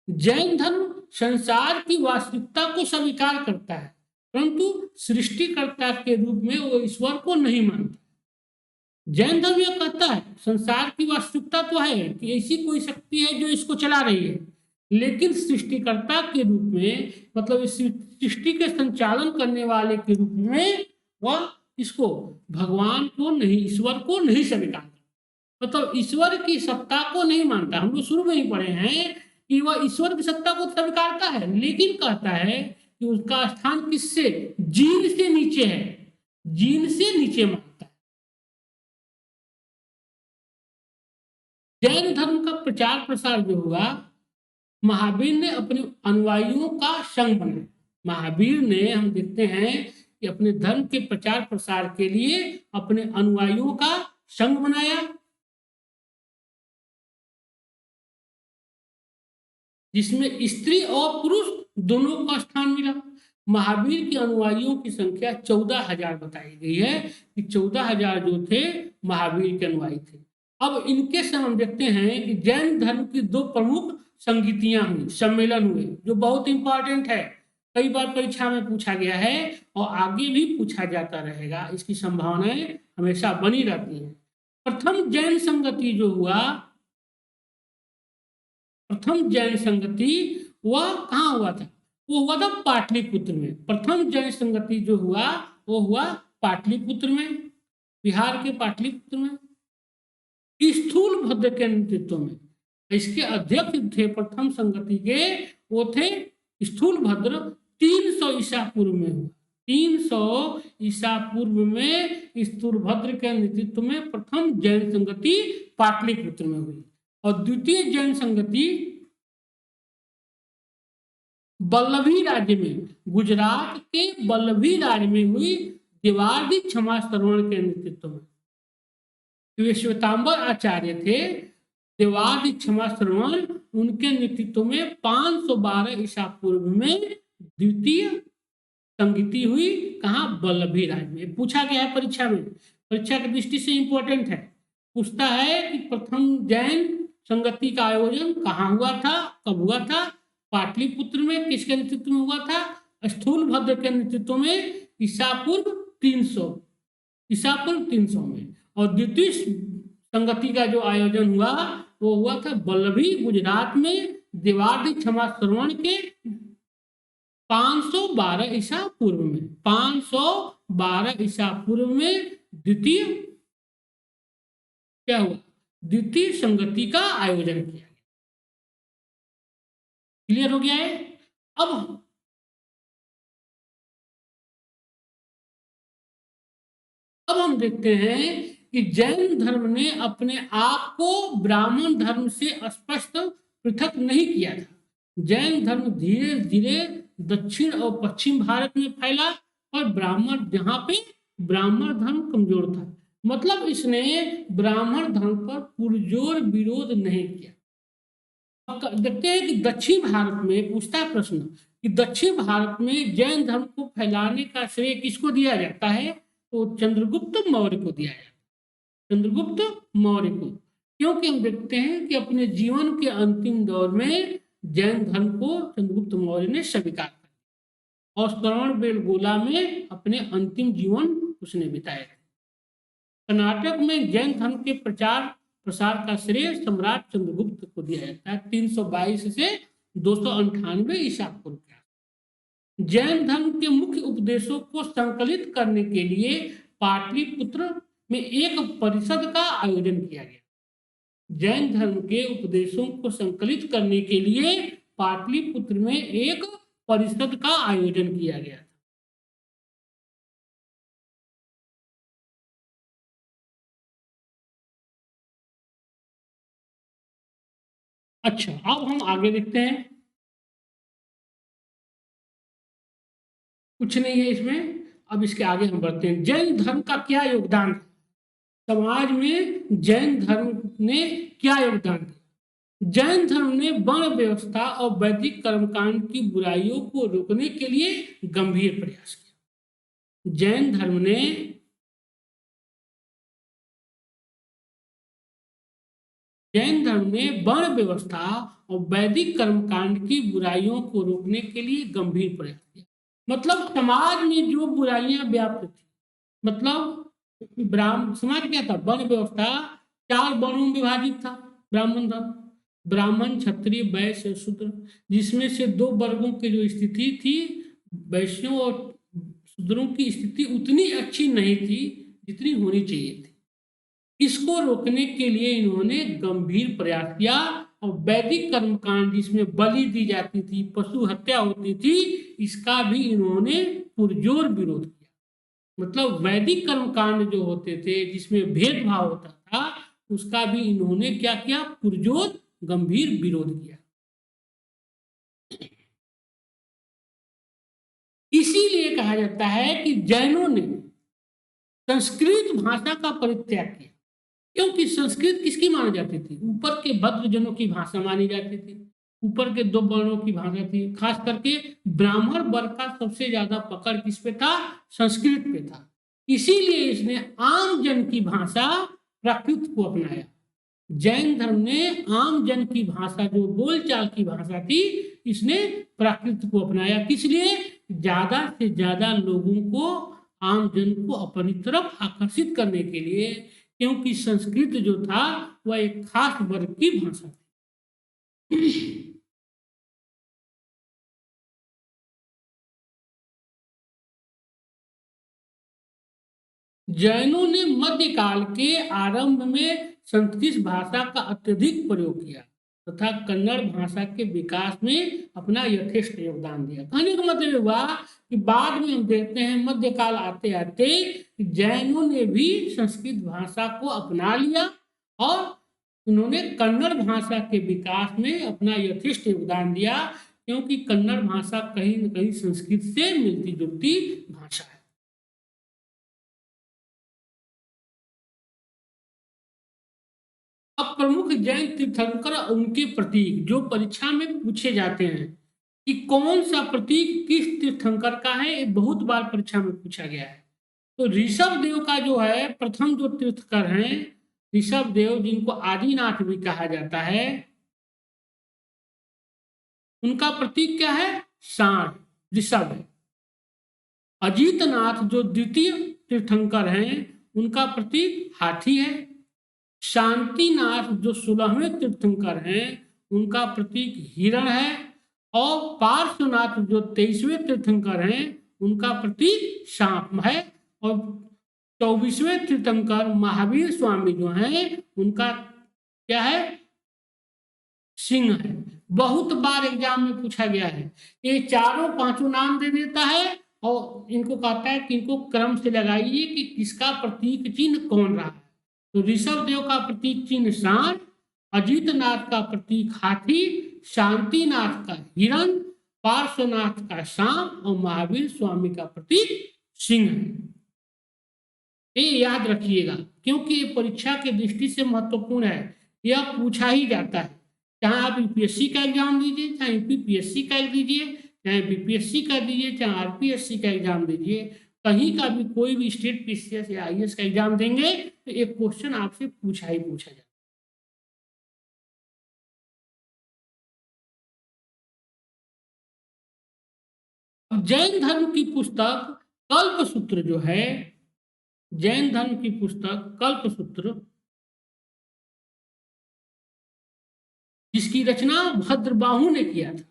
जैन धर्म संसार की वास्तविकता को स्वीकार करता है, परंतु सृष्टिकर्ता के रूप में वो ईश्वर को नहीं मानता। जैन धर्म यह कहता है संसार की वास्तविकता तो है कि ऐसी कोई शक्ति है जो इसको चला रही है, लेकिन सृष्टिकर्ता के रूप में, मतलब इस सृष्टि के संचालन करने वाले के रूप में वह इसको भगवान को नहीं, ईश्वर को नहीं स्वीकार, मतलब ईश्वर की सत्ता को नहीं मानता। हम लोग शुरू में ही पढ़े हैं कि वह ईश्वर की सत्ता को स्वीकारता है, लेकिन कहता है कि उसका स्थान किससे? जीन से नीचे है, जीन से नीचे मानता है। जैन धर्म का प्रचार प्रसार जो हुआ, महावीर ने अपने अनुयायियों का संघ बनाया। महावीर ने, हम देखते हैं कि अपने धर्म के प्रचार प्रसार के लिए अपने अनुयायियों का संघ बनाया, जिसमें स्त्री और पुरुष दोनों का स्थान मिला। महावीर के अनुयायियों की संख्या 14,000 बताई गई है कि 14,000 जो थे महावीर के अनुयायी थे। अब इनके से हम देखते हैं कि जैन धर्म की 2 प्रमुख संगीतियां हुई, सम्मेलन हुए, जो बहुत इंपॉर्टेंट है। कई बार परीक्षा में पूछा गया है और आगे भी पूछा जाता रहेगा, इसकी संभावनाएं हमेशा बनी रहती हैं। प्रथम जैन संगति जो हुआ, प्रथम जैन संगति वह कहाँ हुआ था? वो हुआ था पाटलिपुत्र में। प्रथम जैन संगति जो हुआ वो हुआ पाटलिपुत्र में, बिहार के पाटलिपुत्र में, स्थूल भद्र के नेतृत्व में। इसके अध्यक्ष थे प्रथम संगति के, वो थे स्थूल भद्र। 300 ईसा पूर्व में हुआ, 300 ईसा पूर्व में स्थूल भद्र के नेतृत्व में प्रथम जैन संगति पाटलिपुत्र में हुई। और द्वितीय जैन संगति वल्लभी राज्य में, गुजरात के वल्लभी राज्य में हुई, देवादि क्षमा श्रवण के नेतृत्व में। वे श्वेतांबर आचार्य थे, देवादि क्षमा श्रवण उनके नेतृत्व में 512 ईसा पूर्व में द्वितीय संगति हुई। कहाँ? वल्लभी राज्य में। पूछा गया है परीक्षा में, परीक्षा की दृष्टि से इंपॉर्टेंट है। पूछता है कि प्रथम जैन संगति का आयोजन कहाँ हुआ था, कब हुआ था, पाटलिपुत्र में किसके नेतृत्व में हुआ था, स्थूलभद्र के नेतृत्व में ईसा पूर्व 300 में। और द्वितीय संगति का जो आयोजन हुआ वो हुआ था बल्लभी गुजरात में देवार्दी क्षमा श्रवण के 512 ईसा पूर्व में। 512 ईसा पूर्व में द्वितीय क्या हुआ, द्वितीय संगति का आयोजन किया गया। क्लियर हो गया है। अब हम देखते हैं कि जैन धर्म ने अपने आप को ब्राह्मण धर्म से स्पष्ट पृथक नहीं किया था। जैन धर्म धीरे धीरे दक्षिण और पश्चिम भारत में फैला और जहां पे ब्राह्मण धर्म कमजोर था, मतलब इसने ब्राह्मण धर्म पर पुरजोर विरोध नहीं किया। अब देखते हैं कि दक्षिण भारत में पूछता है प्रश्न कि दक्षिण भारत में जैन धर्म को फैलाने का श्रेय किसको दिया जाता है, तो चंद्रगुप्त मौर्य को दिया जाता है। चंद्रगुप्त मौर्य को, क्योंकि हम देखते हैं कि अपने जीवन के अंतिम दौर में जैन धर्म को चंद्रगुप्त मौर्य ने स्वीकार किया और श्रवणबेलगोला में अपने अंतिम जीवन उसने बिताए। कर्नाटक में जैन धर्म के प्रचार प्रसार का श्रेय सम्राट चंद्रगुप्त को दिया जाता है 322 से 298 ईसा पूर्व। जैन धर्म के मुख्य उपदेशों को संकलित करने के लिए पाटलिपुत्र में एक परिषद का आयोजन किया गया। जैन धर्म के उपदेशों को संकलित करने के लिए पाटलिपुत्र में एक परिषद का आयोजन किया गया। अच्छा, अब हम आगे देखते हैं। कुछ नहीं है इसमें, अब इसके आगे हम बढ़ते हैं। जैन धर्म का क्या योगदान है समाज में, जैन धर्म ने क्या योगदान दिया। जैन धर्म ने वर्ण व्यवस्था और वैदिक कर्मकांड की बुराइयों को रोकने के लिए गंभीर प्रयास किया। जैन धर्म ने वर्ण व्यवस्था और वैदिक कर्मकांड की बुराइयों को रोकने के लिए गंभीर प्रयास किया। मतलब समाज में जो बुराइयां व्याप्त थी, मतलब ब्राह्मण समाज क्या था, वर्ण व्यवस्था 4 वर्णों में विभाजित था ब्राह्मण धर्म, ब्राह्मण क्षत्रिय वैश्य शूद्र, जिसमें से 2 वर्गों की जो स्थिति थी, वैश्यों और शूद्रों की स्थिति उतनी अच्छी नहीं थी जितनी होनी चाहिए थी। इसको रोकने के लिए इन्होंने गंभीर प्रयास किया और वैदिक कर्मकांड जिसमें बलि दी जाती थी, पशु हत्या होती थी, इसका भी इन्होंने पुरजोर विरोध किया। मतलब वैदिक कर्मकांड जो होते थे जिसमें भेदभाव होता था, उसका भी इन्होंने क्या किया, पुरजोर गंभीर विरोध किया। इसीलिए कहा जाता है कि जैनों ने संस्कृत भाषा का परित्याग किया, क्योंकि संस्कृत किसकी मानी जाती थी, ऊपर के भद्रजनों की भाषा मानी जाती थी, ऊपर के 2 वर्णों की भाषा थी। खास करके ब्राह्मण वर्ग का सबसे ज्यादा पकड़ किस पे था, संस्कृत पे था। इसीलिए इसने आम जन की भाषा प्राकृत को अपनाया। जैन धर्म ने आम जन की भाषा, जो बोलचाल की भाषा थी, इसने प्राकृत को अपनाया। किस लिए, ज्यादा से ज्यादा लोगों को, आम जन को अपनी तरफ आकर्षित करने के लिए, क्योंकि संस्कृत जो था वह एक खास वर्ग की भाषा थी। जैनों ने मध्यकाल के आरंभ में संस्कृत भाषा का अत्यधिक प्रयोग किया तथा कन्नड़ भाषा के विकास में अपना यथेष्ट योगदान दिया। कहने का मतलब हुआ कि बाद में हम देखते हैं मध्यकाल आते आते जैनों ने भी संस्कृत भाषा को अपना लिया और उन्होंने कन्नड़ भाषा के विकास में अपना यथेष्ट योगदान दिया, क्योंकि कन्नड़ भाषा कहीं न कहीं संस्कृत से मिलती जुलती भाषा है। अब प्रमुख जैन तीर्थंकर उनके प्रतीक जो परीक्षा में पूछे जाते हैं कि कौन सा प्रतीक किस तीर्थंकर का है, ये बहुत बार परीक्षा में पूछा गया है। तो ऋषभ देव का जो है प्रथम जो तीर्थकर हैं, ऋषभ देव जिनको आदिनाथ भी कहा जाता है, उनका प्रतीक क्या है? सांड, ऋषभ है। अजीतनाथ जो द्वितीय तीर्थंकर हैं, उनका प्रतीक हाथी है। शांतिनाथ जो 16वें तीर्थंकर हैं, उनका प्रतीक हिरण है। और पार्श्वनाथ जो 23वें तीर्थंकर हैं, उनका प्रतीक सांप है। और 24वें तीर्थंकर महावीर स्वामी जो हैं, उनका क्या है? सिंह है। बहुत बार एग्जाम में पूछा गया है। ये चारों पांचों नाम दे देता है और इनको कहता है कि इनको क्रम से लगाइए कि किसका प्रतीक चिन्ह कौन रहा है। तो ऋषभ देव का प्रतीक चिन्ह सांड, अजीतनाथ का प्रतीक हाथी, शांतिनाथ का हिरण, पार्श्वनाथ का सांप और महावीर स्वामी का प्रतीक सिंह है। ये याद रखिएगा क्योंकि ये परीक्षा की दृष्टि से महत्वपूर्ण है। यह पूछा ही जाता है, चाहे आप यूपीएससी का एग्जाम दीजिए, चाहे यूपीपीएससी का दीजिए, चाहे बीपीएससी का दीजिए, चाहे आरपीएससी का एग्जाम दीजिए, कहीं का भी कोई भी स्टेट पीसीएस या आईएएस का एग्जाम देंगे तो एक क्वेश्चन आपसे पूछा ही पूछा जाए। अब जैन धर्म की पुस्तक कल्पसूत्र जो है, जैन धर्म की पुस्तक कल्पसूत्र, जिसकी रचना भद्रबाहु ने किया था,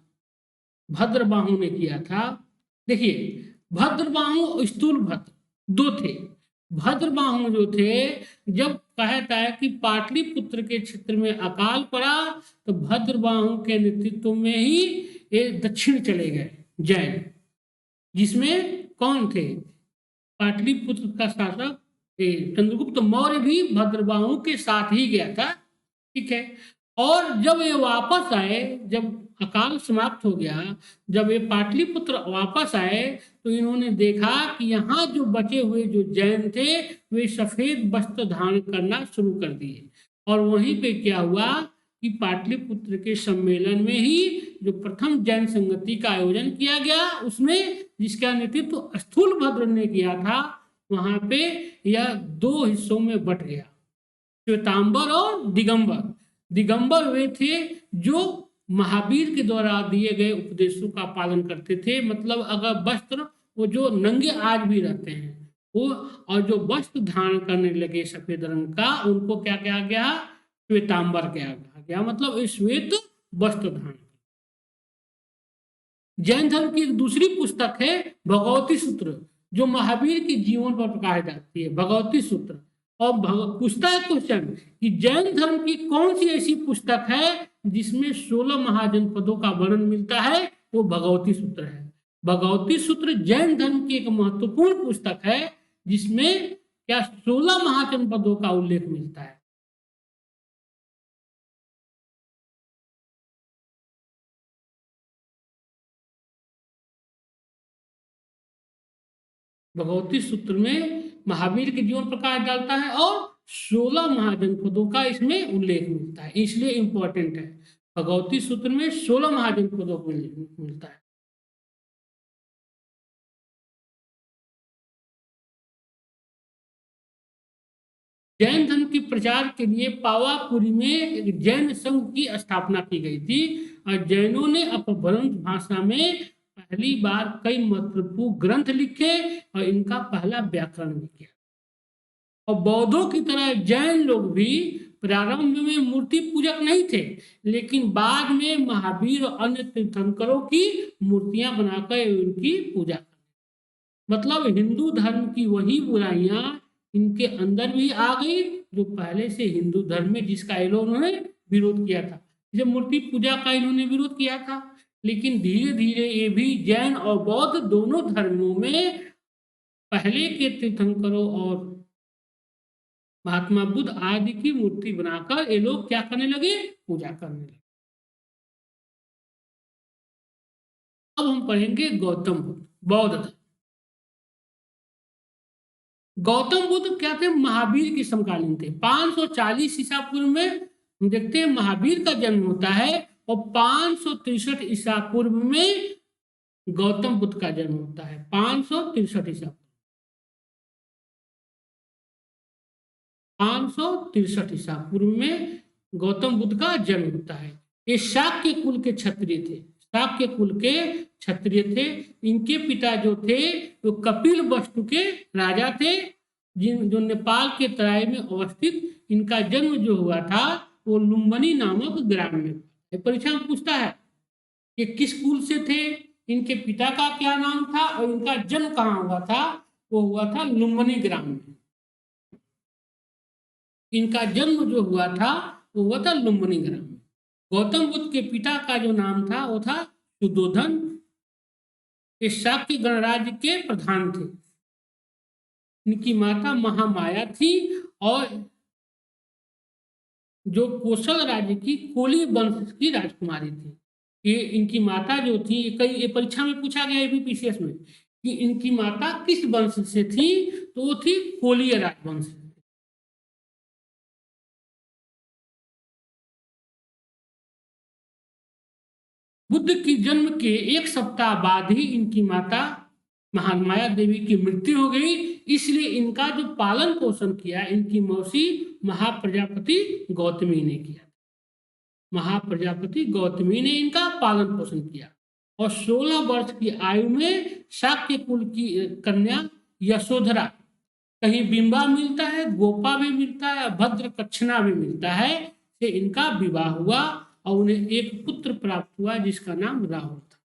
भद्रबाहु ने किया था। देखिए, भद्रबाहु और स्थूल भद्र दो थे। भद्रबाहु जो थे, जब कहता है कि पाटलिपुत्र के क्षेत्र में अकाल पड़ा तो भद्रबाहु के नेतृत्व में ही ये दक्षिण चले गए जैन, जिसमें कौन थे? पाटलिपुत्र का शासक चंद्रगुप्त मौर्य भी भद्रबाहु के साथ ही गया था। ठीक है। और जब ये वापस आए, जब अकाल समाप्त हो गया, जब ये पाटलिपुत्र वापस आए तो इन्होंने देखा कि यहाँ जो बचे हुए जो जैन थे वे सफेद वस्त्र धारण करना शुरू कर दिए। और वहीं पे क्या हुआ कि पाटलिपुत्र के सम्मेलन में ही जो प्रथम जैन संगति का आयोजन किया गया, उसमें जिसका नेतृत्व स्थूलभद्र ने किया था, वहां पे यह दो हिस्सों में बट गया, श्वेतांबर और दिगंबर। दिगंबर वे थे जो महावीर के द्वारा दिए गए उपदेशों का पालन करते थे। मतलब अगर वस्त्र, वो जो नंगे आज भी रहते हैं वो, और जो वस्त्र धारण करने लगे सफेद रंग का, उनको क्या कहा गया? श्वेतांबर कहा गया। मतलब श्वेत वस्त्र धारण। जैन धर्म की एक दूसरी पुस्तक है भगवती सूत्र, जो महावीर के जीवन पर प्रकाश डालती है, भगवती सूत्र। और पूछता है क्वेश्चन कि जैन धर्म की कौन सी ऐसी पुस्तक है जिसमें 16 महाजनपदों का वर्णन मिलता है? वो भगवती सूत्र है। भगवती सूत्र जैन धर्म की एक महत्वपूर्ण पुस्तक है जिसमें क्या 16 महाजनपदों का उल्लेख मिलता है। भगवती सूत्र में महावीर के जीवन प्रकाश डालता है और 16 महाजनपदों का इसमें उल्लेख मिलता है, इसलिए इंपॉर्टेंट है। भगवती सूत्र में 16 महाजनपदों को मिलता है। जैन धर्म के प्रचार के लिए पावापुरी में एक जैन संघ की स्थापना की गई थी और जैनों ने अपभ्रंश भाषा में पहली बार कई महत्वपूर्ण ग्रंथ लिखे और इनका पहला व्याकरण भी किया। और बौद्धों की तरह जैन लोग भी प्रारंभ में मूर्ति पूजक नहीं थे, लेकिन बाद में महावीर और अन्य तीर्थंकरों की मूर्तियां बनाकर उनकी पूजा कर। मतलब हिंदू धर्म की वही बुराइयां इनके अंदर भी आ गई जो पहले से हिंदू धर्म में, जिसका इन्होंने विरोध किया था। जब मूर्ति पूजा का इन्होंने विरोध किया था, लेकिन धीरे धीरे ये भी जैन और बौद्ध दोनों धर्मों में पहले के तीर्थंकरों और महात्मा बुद्ध आदि की मूर्ति बनाकर ये लोग क्या करने लगे? पूजा करने लगे। अब हम पढ़ेंगे गौतम बुद्ध, बौद्ध धर्म। गौतम बुद्ध क्या थे? महावीर के समकालीन थे। 540 ईसा पूर्व में हम देखते हैं महावीर का जन्म होता है और 563 ईसा पूर्व में गौतम बुद्ध का जन्म होता है। 563 ईसा 563 ईसा पूर्व में गौतम बुद्ध का जन्म होता है। ये शाक्य कुल के क्षत्रिय थे, शाक्य कुल के क्षत्रिय थे। इनके पिता जो थे वो कपिल वस्तु के राजा थे, जो नेपाल के तराई में अवस्थित। इनका जन्म जो हुआ था वो लुम्बिनी नामक ग्राम में। परीक्षा में पूछता है कि किस कुल से थे, इनके पिता का क्या नाम था और इनका जन्म कहाँ हुआ था। वो हुआ था लुम्बिनी ग्राम में। इनका जन्म जो हुआ था वो हुआ था लुम्बिनी ग्राम में। गौतम बुद्ध के पिता का जो नाम था वो था सुदोधन। ये शाक्य गणराज्य के प्रधान थे। इनकी माता महामाया थी और जो कोशल राज्य की कोली वंश की राजकुमारी थी। ये इनकी माता जो थी, कई ये परीक्षा में पूछा गया एबीपीसीएस में कि इनकी माता किस वंश से थी, तो वो थी कोलीय राजवंश। बुद्ध की जन्म के एक सप्ताह बाद ही इनकी माता महामाया देवी की मृत्यु हो गई। इसलिए इनका जो पालन पोषण किया इनकी मौसी महाप्रजापति गौतमी ने किया। महाप्रजापति गौतमी ने इनका पालन पोषण किया और 16 वर्ष की आयु में शाक्य कुल की कन्या यशोधरा, कहीं बिंबा मिलता है, गोपा भी मिलता है, भद्र कच्छना भी मिलता है, से इनका विवाह हुआ और उन्हें एक पुत्र प्राप्त हुआ जिसका नाम राहुल था।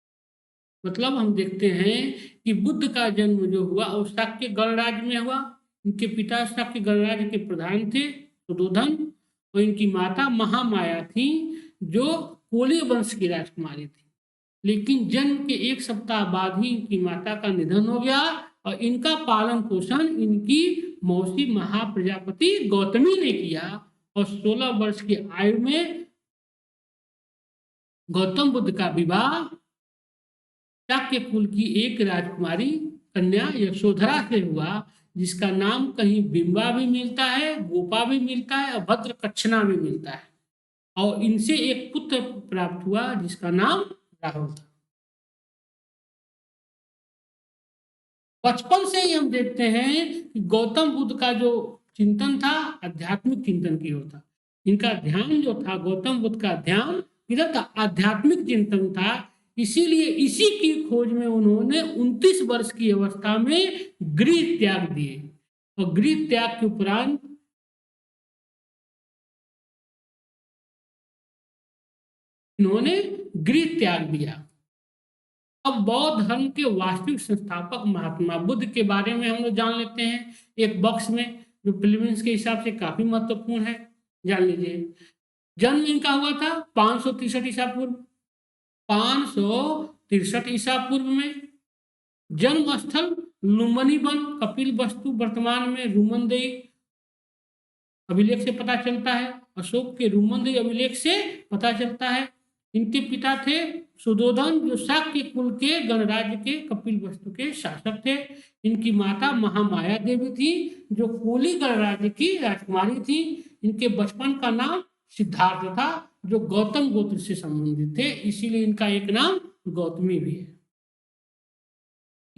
मतलब हम देखते हैं कि बुद्ध का जन्म जो हुआ वो शाक्य गणराज्य में हुआ। इनके पिता शाक्य गणराज्य के प्रधान थे सुदोधन, और इनकी माता महामाया थी जो कोली वंश की राजकुमारी थी। लेकिन जन्म के एक सप्ताह बाद ही इनकी माता का निधन हो गया और इनका पालन पोषण इनकी मौसी महाप्रजापति गौतमी ने किया। और 16 वर्ष की आयु में गौतम बुद्ध का विवाह शाक्य कुल की एक राजकुमारी कन्या यशोधरा से हुआ, जिसका नाम कहीं बिंबा भी मिलता है, गोपा भी मिलता है और भद्र कच्छना भी मिलता है। और इनसे एक पुत्र प्राप्त हुआ जिसका नाम राहुल था। बचपन से ही हम देखते हैं कि गौतम बुद्ध का जो चिंतन था आध्यात्मिक चिंतन की ओर था। इनका ध्यान जो था, गौतम बुद्ध का ध्यान इधर था, आध्यात्मिक चिंतन था। इसीलिए इसी की खोज में उन्होंने 29 वर्ष की अवस्था में गृह त्याग दिए और गृह त्याग के उपरांत इन्होंने गृह त्याग दिया। अब बौद्ध धर्म के वास्तविक संस्थापक महात्मा बुद्ध के बारे में हम लोग जान लेते हैं एक बॉक्स में, जो प्रीलिम्स के हिसाब से काफी महत्वपूर्ण है, जान लीजिए। जन्म इनका हुआ था 563 ईसा पूर्व, 563 ईसा पूर्व में। जन्म स्थल लुम्बिनी वन, कपिल वस्तु वर्तमान में रुमनदेही अभिलेख से पता चलता है। अशोक के रुमनदेही अभिलेख से पता चलता है। इनके पिता थे सुदोधन जो शाक्य कुल के गणराज्य के कपिल वस्तु के शासक थे। इनकी माता महामाया देवी थी जो कोली गणराज्य की राजकुमारी थी। इनके बचपन का नाम सिद्धार्थ था जो गौतम गोत्र से संबंधित थे, इसीलिए इनका एक नाम गौतमी भी है।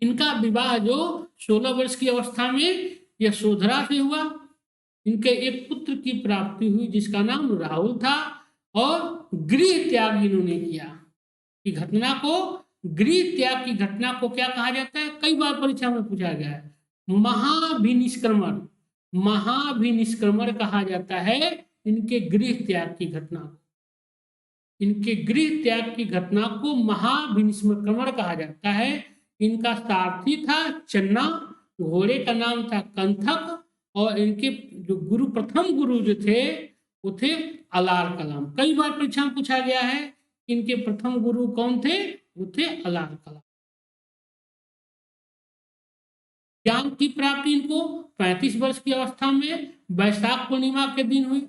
इनका विवाह जो 16 वर्ष की अवस्था में यशोधरा से हुआ। इनके एक पुत्र की प्राप्ति हुई जिसका नाम राहुल था और गृह त्याग इन्होंने किया। कि घटना को, गृह त्याग की घटना को क्या कहा जाता है, कई बार परीक्षा में पूछा गया है, महाभिनिष्क्रमण। महाभिनिष्क्रमण कहा जाता है इनके गृह त्याग की घटना को। इनके गृह त्याग की घटना को महाभिनिष्क्रमण कहा जाता है। इनका सारथी था चन्ना, घोड़े का नाम था कंथक और इनके जो गुरु, प्रथम गुरु जो थे वो थे अलार कलाम। कई बार परीक्षा में पूछा गया है इनके प्रथम गुरु कौन थे, वो थे अलार कलाम। ज्ञान की प्राप्ति इनको 35 वर्ष की अवस्था में वैशाख पूर्णिमा के दिन हुई।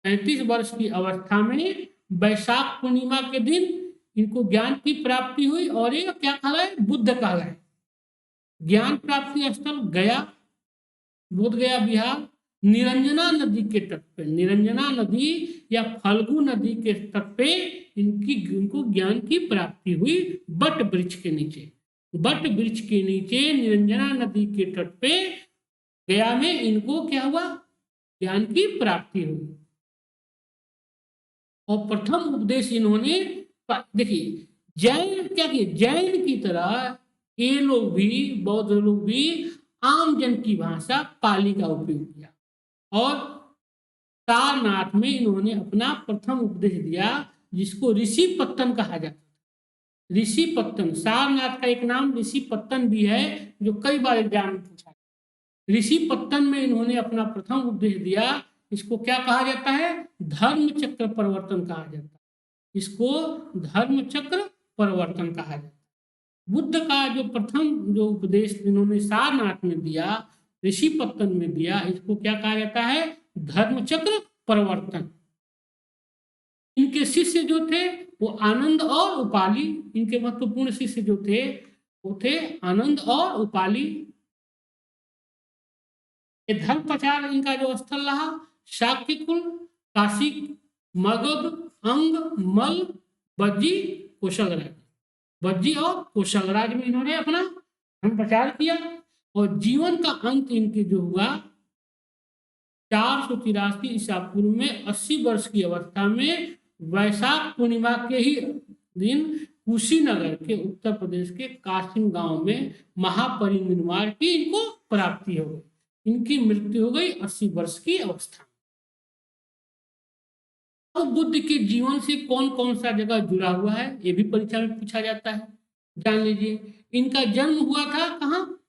35 वर्ष की अवस्था में वैशाख पूर्णिमा के दिन इनको ज्ञान की प्राप्ति हुई और ये क्या कहलाए, बुद्ध कहलाए। ज्ञान प्राप्ति स्थल गया, बोध गया बिहार, निरंजना नदी के तट पे, निरंजना नदी या फल्गु नदी के तट पे इनको ज्ञान की प्राप्ति हुई बट वृक्ष के नीचे। बट वृक्ष के नीचे निरंजना नदी के तट पे गया में इनको क्या हुआ, ज्ञान की प्राप्ति हुई। और प्रथम उपदेश इन्होंने, देखिए जैन क्या किए, जैन की तरह ये लोग भी, बौद्ध लोग भी आम जन की भाषा पाली का उपयोग किया और सारनाथ में इन्होंने अपना प्रथम उपदेश दिया, जिसको ऋषि पत्तन कहा जाता है। ऋषि पत्तन, सारनाथ का एक नाम ऋषि पत्तन भी है, जो कई बार एग्जाम में पूछा। ऋषि पत्तन में इन्होंने अपना प्रथम उपदेश दिया। इसको क्या कहा जाता है, धर्म चक्र परिवर्तन कहा जाता है। इसको धर्म चक्र परिवर्तन कहा जाता है। बुद्ध का जो प्रथम जो उपदेश इन्होंने सारनाथ में दिया, ऋषि पत्तन में दिया, इसको क्या कहा जाता है, धर्म चक्र परिवर्तन। इनके शिष्य जो थे वो आनंद और उपाली, इनके महत्वपूर्ण शिष्य जो थे वो थे आनंद और उपाली। ये धर्म प्रचार इनका जो स्थल रहा, शाक्य कुल, काशी, मगध, अंग, मल, बज्जी, कोशलराज। बज्जी और कोशलराज में इन्होंने अपना धर्म प्रचार किया। और जीवन का अंत इनके जो हुआ 483 ईसा पूर्व में 80 वर्ष की अवस्था में वैशाख पूर्णिमा के ही दिन कुशीनगर के उत्तर प्रदेश के कासिम गांव में महापरिनिर्वाण की इनको प्राप्ति हो गई। इनकी मृत्यु हो गई 80 वर्ष की अवस्था में। तो बुद्ध के जीवन से कौन कौन सा जगह जुड़ा हुआ है, ये भी परीक्षा में पूछा जाता है, जान लीजिए। इनका जन्म हुआ था कहाँ,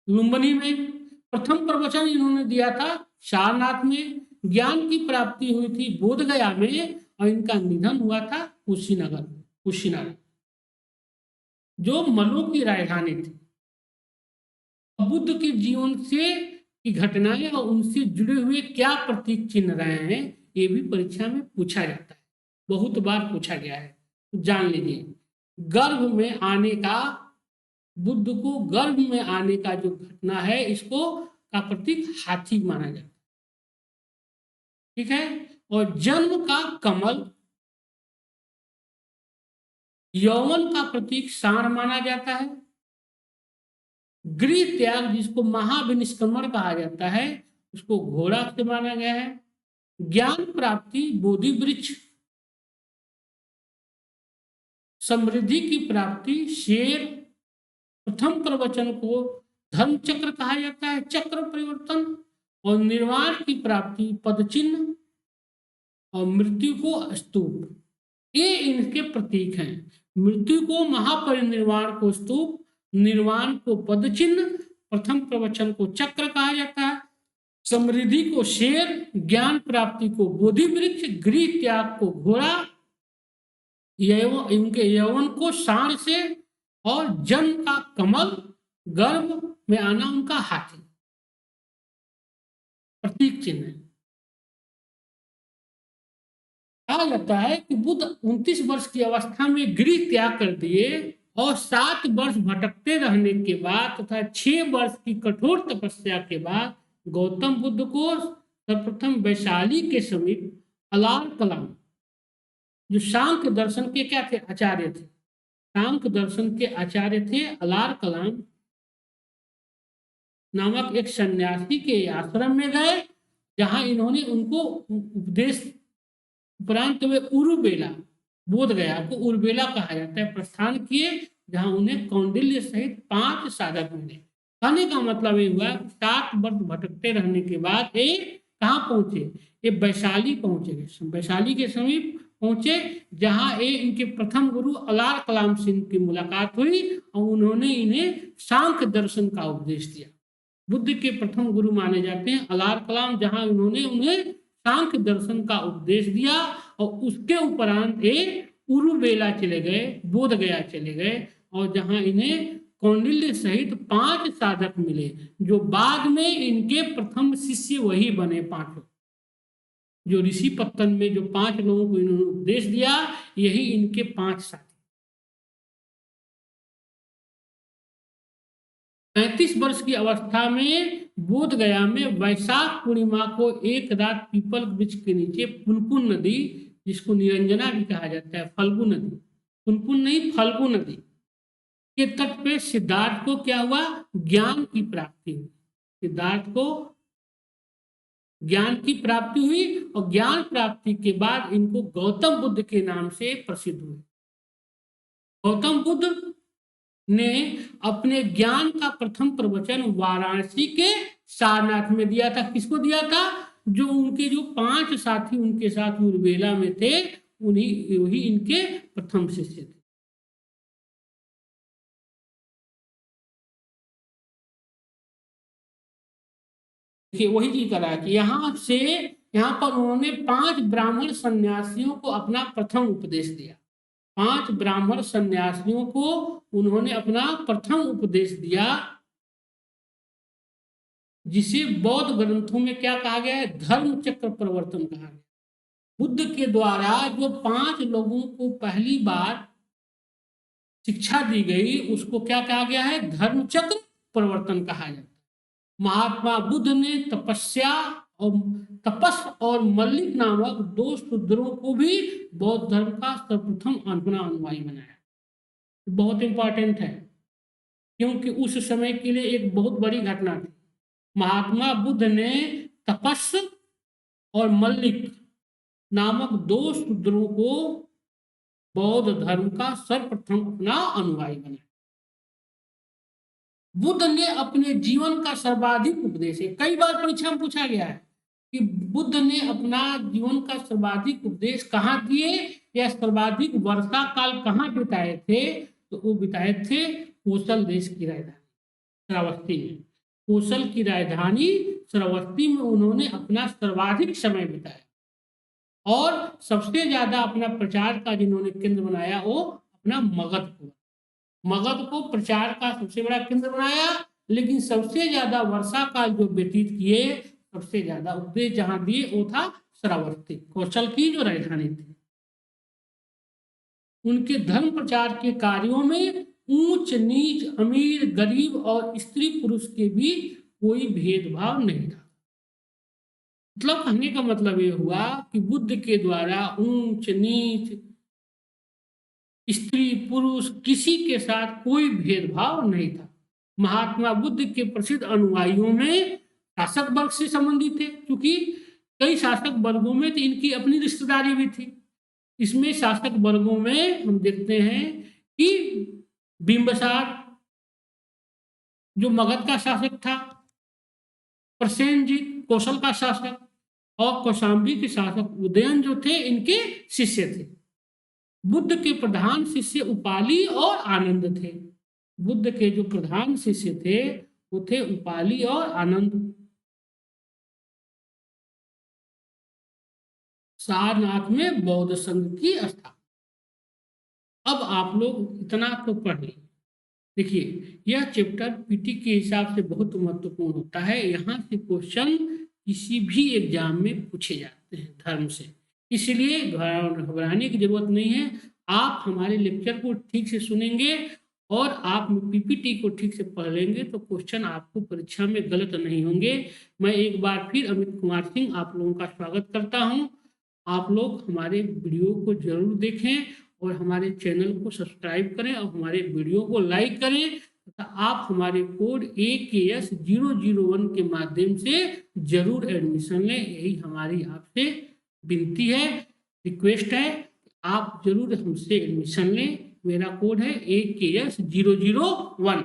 लुम्बिनी में। प्रथम प्रवचन इन्होंने दिया था सारनाथ में। ज्ञान की प्राप्ति हुई थी बोध गया में। और इनका निधन हुआ था कुशीनगर, जो मल्लों की राजधानी थी। बुद्ध के जीवन से की घटनाएं और उनसे जुड़े हुए क्या प्रतीक चिन्ह रहे हैं, ये भी परीक्षा में पूछा जाता है, बहुत बार पूछा गया है, जान लीजिए। गर्भ में आने का, बुद्ध को गर्भ में आने का जो घटना है, इसको का प्रतीक हाथी माना जाता है, ठीक है। और जन्म का कमल, यौवन का प्रतीक सांड माना जाता है। गृह त्याग, जिसको महाविनिष्क्रमण कहा जाता है, उसको घोड़ा से माना गया है। ज्ञान प्राप्ति बोधि वृक्ष, समृद्धि की प्राप्ति शेर। प्रथम प्रवचन को धर्म चक्र कहा जाता है, चक्र परिवर्तन। और निर्वाण की प्राप्ति पद चिन्ह, और मृत्यु को स्तूप, ये इनके प्रतीक हैं। मृत्यु को महापरिनिर्वाण को स्तूप, निर्वाण को पद चिन्ह, प्रथम प्रवचन को चक्र कहा जाता है, समृद्धि को शेर, ज्ञान प्राप्ति को बोधि वृक्ष, गृह त्याग को घोड़ा, इनके यौवन को सांड से, और जन्म का कमल, गर्भ में आना उनका हाथी, प्रतीक चिन्ह है। कहा जाता है कि बुद्ध 29 वर्ष की अवस्था में गृह त्याग कर दिए और 7 वर्ष भटकते रहने के बाद तथा 6 वर्ष की कठोर तपस्या के बाद गौतम बुद्ध को सर्वप्रथम वैशाली के समीप अलार कलाम, जो सांख्य दर्शन के क्या थे, आचार्य थे, सांख्य दर्शन के आचार्य थे, अलार कलाम नामक एक सन्यासी के आश्रम में गए, जहां इन्होंने उनको उपदेश, उपरांत वे उरुबेला, बोध गया को उरुबेला कहा जाता है, प्रस्थान किए, जहां उन्हें कौंडिल्य सहित 5 साधक मिले। कहने का मतलब ये हुआ 7 वर्ष भटकते रहने के बाद ये कहाँ पहुंचे, ये वैशाली पहुंचे, वैशाली के समीप पहुंचे, जहां ये इनके प्रथम गुरु अलार कलाम सिंह की मुलाकात हुई और उन्होंने इन्हें सांख्य दर्शन का उपदेश दिया। बुद्ध के प्रथम गुरु माने जाते हैं अलार कलाम, जहां उन्होंने उन्हें सांख्य दर्शन का उपदेश दिया। और उसके उपरांत ये उरुबेला चले गए, बोध गया चले गए, और जहां इन्हें कौंडिल्य सहित 5 साधक मिले, जो बाद में इनके प्रथम शिष्य वही बने 5 लोग। जो ऋषि पत्तन में जो 5 लोगों को इन्होंने उपदेश दिया, यही इनके 5 साथी। 35 वर्ष की अवस्था में बोध गया में वैशाख पूर्णिमा को एक रात पीपल वृक्ष के नीचे पुनपुन नदी, जिसको निरंजना भी कहा जाता है, फल्गु नदी, पुनपुन नहीं फल्गु नदी के तट पे सिद्धार्थ को क्या हुआ, ज्ञान की प्राप्ति हुई। सिद्धार्थ को ज्ञान की प्राप्ति हुई और ज्ञान प्राप्ति के बाद इनको गौतम बुद्ध के नाम से प्रसिद्ध हुए। गौतम बुद्ध ने अपने ज्ञान का प्रथम प्रवचन वाराणसी के सारनाथ में दिया था। किसको दिया था? जो उनके जो 5 साथी उनके साथ उर्वेला में थे, उन्हीं वही इनके प्रथम शिष्य थे। देखिए वही चीज करा है कि यहाँ पर उन्होंने 5 ब्राह्मण सन्यासियों को अपना प्रथम उपदेश दिया। 5 ब्राह्मण सन्यासियों को उन्होंने अपना प्रथम उपदेश दिया, जिसे बौद्ध ग्रंथों में क्या कहा गया है? धर्म चक्र प्रवर्तन कहा गया। बुद्ध के द्वारा जो 5 लोगों को पहली बार शिक्षा दी गई उसको क्या कहा गया है? धर्म चक्र प्रवर्तन कहा जाता है। महात्मा बुद्ध ने तपस और मल्लिक नामक 2 शूद्रों को भी बौद्ध धर्म का सर्वप्रथम अपना अनुयायी बनाया। बहुत इंपॉर्टेंट है, क्योंकि उस समय के लिए एक बहुत बड़ी घटना थी। महात्मा बुद्ध ने तपस और मल्लिक नामक 2 शूद्रों को बौद्ध धर्म का सर्वप्रथम अपना अनुयायी बनाया। बुद्ध ने अपने जीवन का सर्वाधिक उपदेश है, कई बार परीक्षा में पूछा गया है कि बुद्ध ने अपना जीवन का सर्वाधिक उपदेश कहाँ दिए या सर्वाधिक वर्षा काल कहाँ बिताए थे? तो वो बिताए थे कोसल देश की राजधानी श्रावस्ती में। कोसल की राजधानी श्रावस्ती में उन्होंने अपना सर्वाधिक समय बिताया और सबसे ज्यादा अपना प्रचार का जिन्होंने केंद्र बनाया वो अपना मगध को प्रचार का सबसे बड़ा केंद्र बनाया। लेकिन सबसे ज्यादा वर्षा काल जो व्यतीत किए, सबसे ज्यादा उपदेश जहां दिए वो था श्रावस्ती, कौशल की जो राजधानी थी। उनके धर्म प्रचार के कार्यों में ऊंच नीच, अमीर गरीब और स्त्री पुरुष के भी कोई भेदभाव नहीं था। मतलब कहने का मतलब ये हुआ कि बुद्ध के द्वारा ऊंच नीच, स्त्री पुरुष किसी के साथ कोई भेदभाव नहीं था। महात्मा बुद्ध के प्रसिद्ध अनुयायियों में शासक वर्ग से संबंधित थे, क्योंकि कई शासक वर्गों में तो इनकी अपनी रिश्तेदारी भी थी। इसमें शासक वर्गों में हम देखते हैं कि बिंबसार जो मगध का शासक था, प्रसेनजीत कौशल का शासक और कौशाम्बी के शासक उदयन जो थे इनके शिष्य थे। बुद्ध के प्रधान शिष्य उपाली और आनंद थे। बुद्ध के जो प्रधान शिष्य थे वो थे उपाली और आनंद। सारनाथ में बौद्ध संघ की स्थापना। अब आप लोग इतना तो पढ़ लें। देखिए यह चैप्टर पीटी के हिसाब से बहुत महत्वपूर्ण होता है। यहाँ से क्वेश्चन किसी भी एग्जाम में पूछे जाते हैं धर्म से, इसलिए घबराने की जरूरत नहीं है। आप हमारे लेक्चर को ठीक से सुनेंगे और आप पीपीटी को ठीक से पढ़ लेंगे तो क्वेश्चन आपको परीक्षा में गलत नहीं होंगे। मैं एक बार फिर अमित कुमार सिंह आप लोगों का स्वागत करता हूं। आप लोग हमारे वीडियो को जरूर देखें और हमारे चैनल को सब्सक्राइब करें और हमारे वीडियो को लाइक करें तथा आप हमारे कोड AKS001 के माध्यम से जरूर एडमिशन लें। यही हमारी आपसे विनती है, रिक्वेस्ट है, आप जरूर हमसे एडमिशन लें। मेरा कोड है AKS001।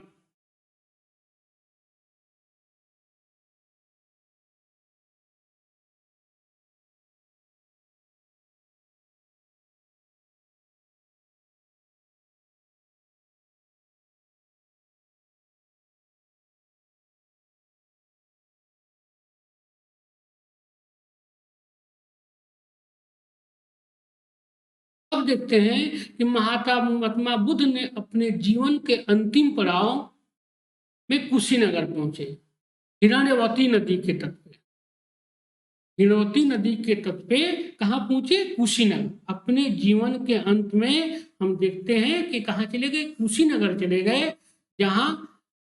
अब देखते हैं कि महात्मा बुद्ध ने अपने जीवन के अंतिम पड़ाव में कुशीनगर पहुंचे, हिरण्यवती नदी के तट पे। हिरण्यवती नदी के तट पे कहाँ पहुंचे? कुशीनगर। अपने जीवन के अंत में हम देखते हैं कि कहाँ चले गए? कुशीनगर चले गए, जहां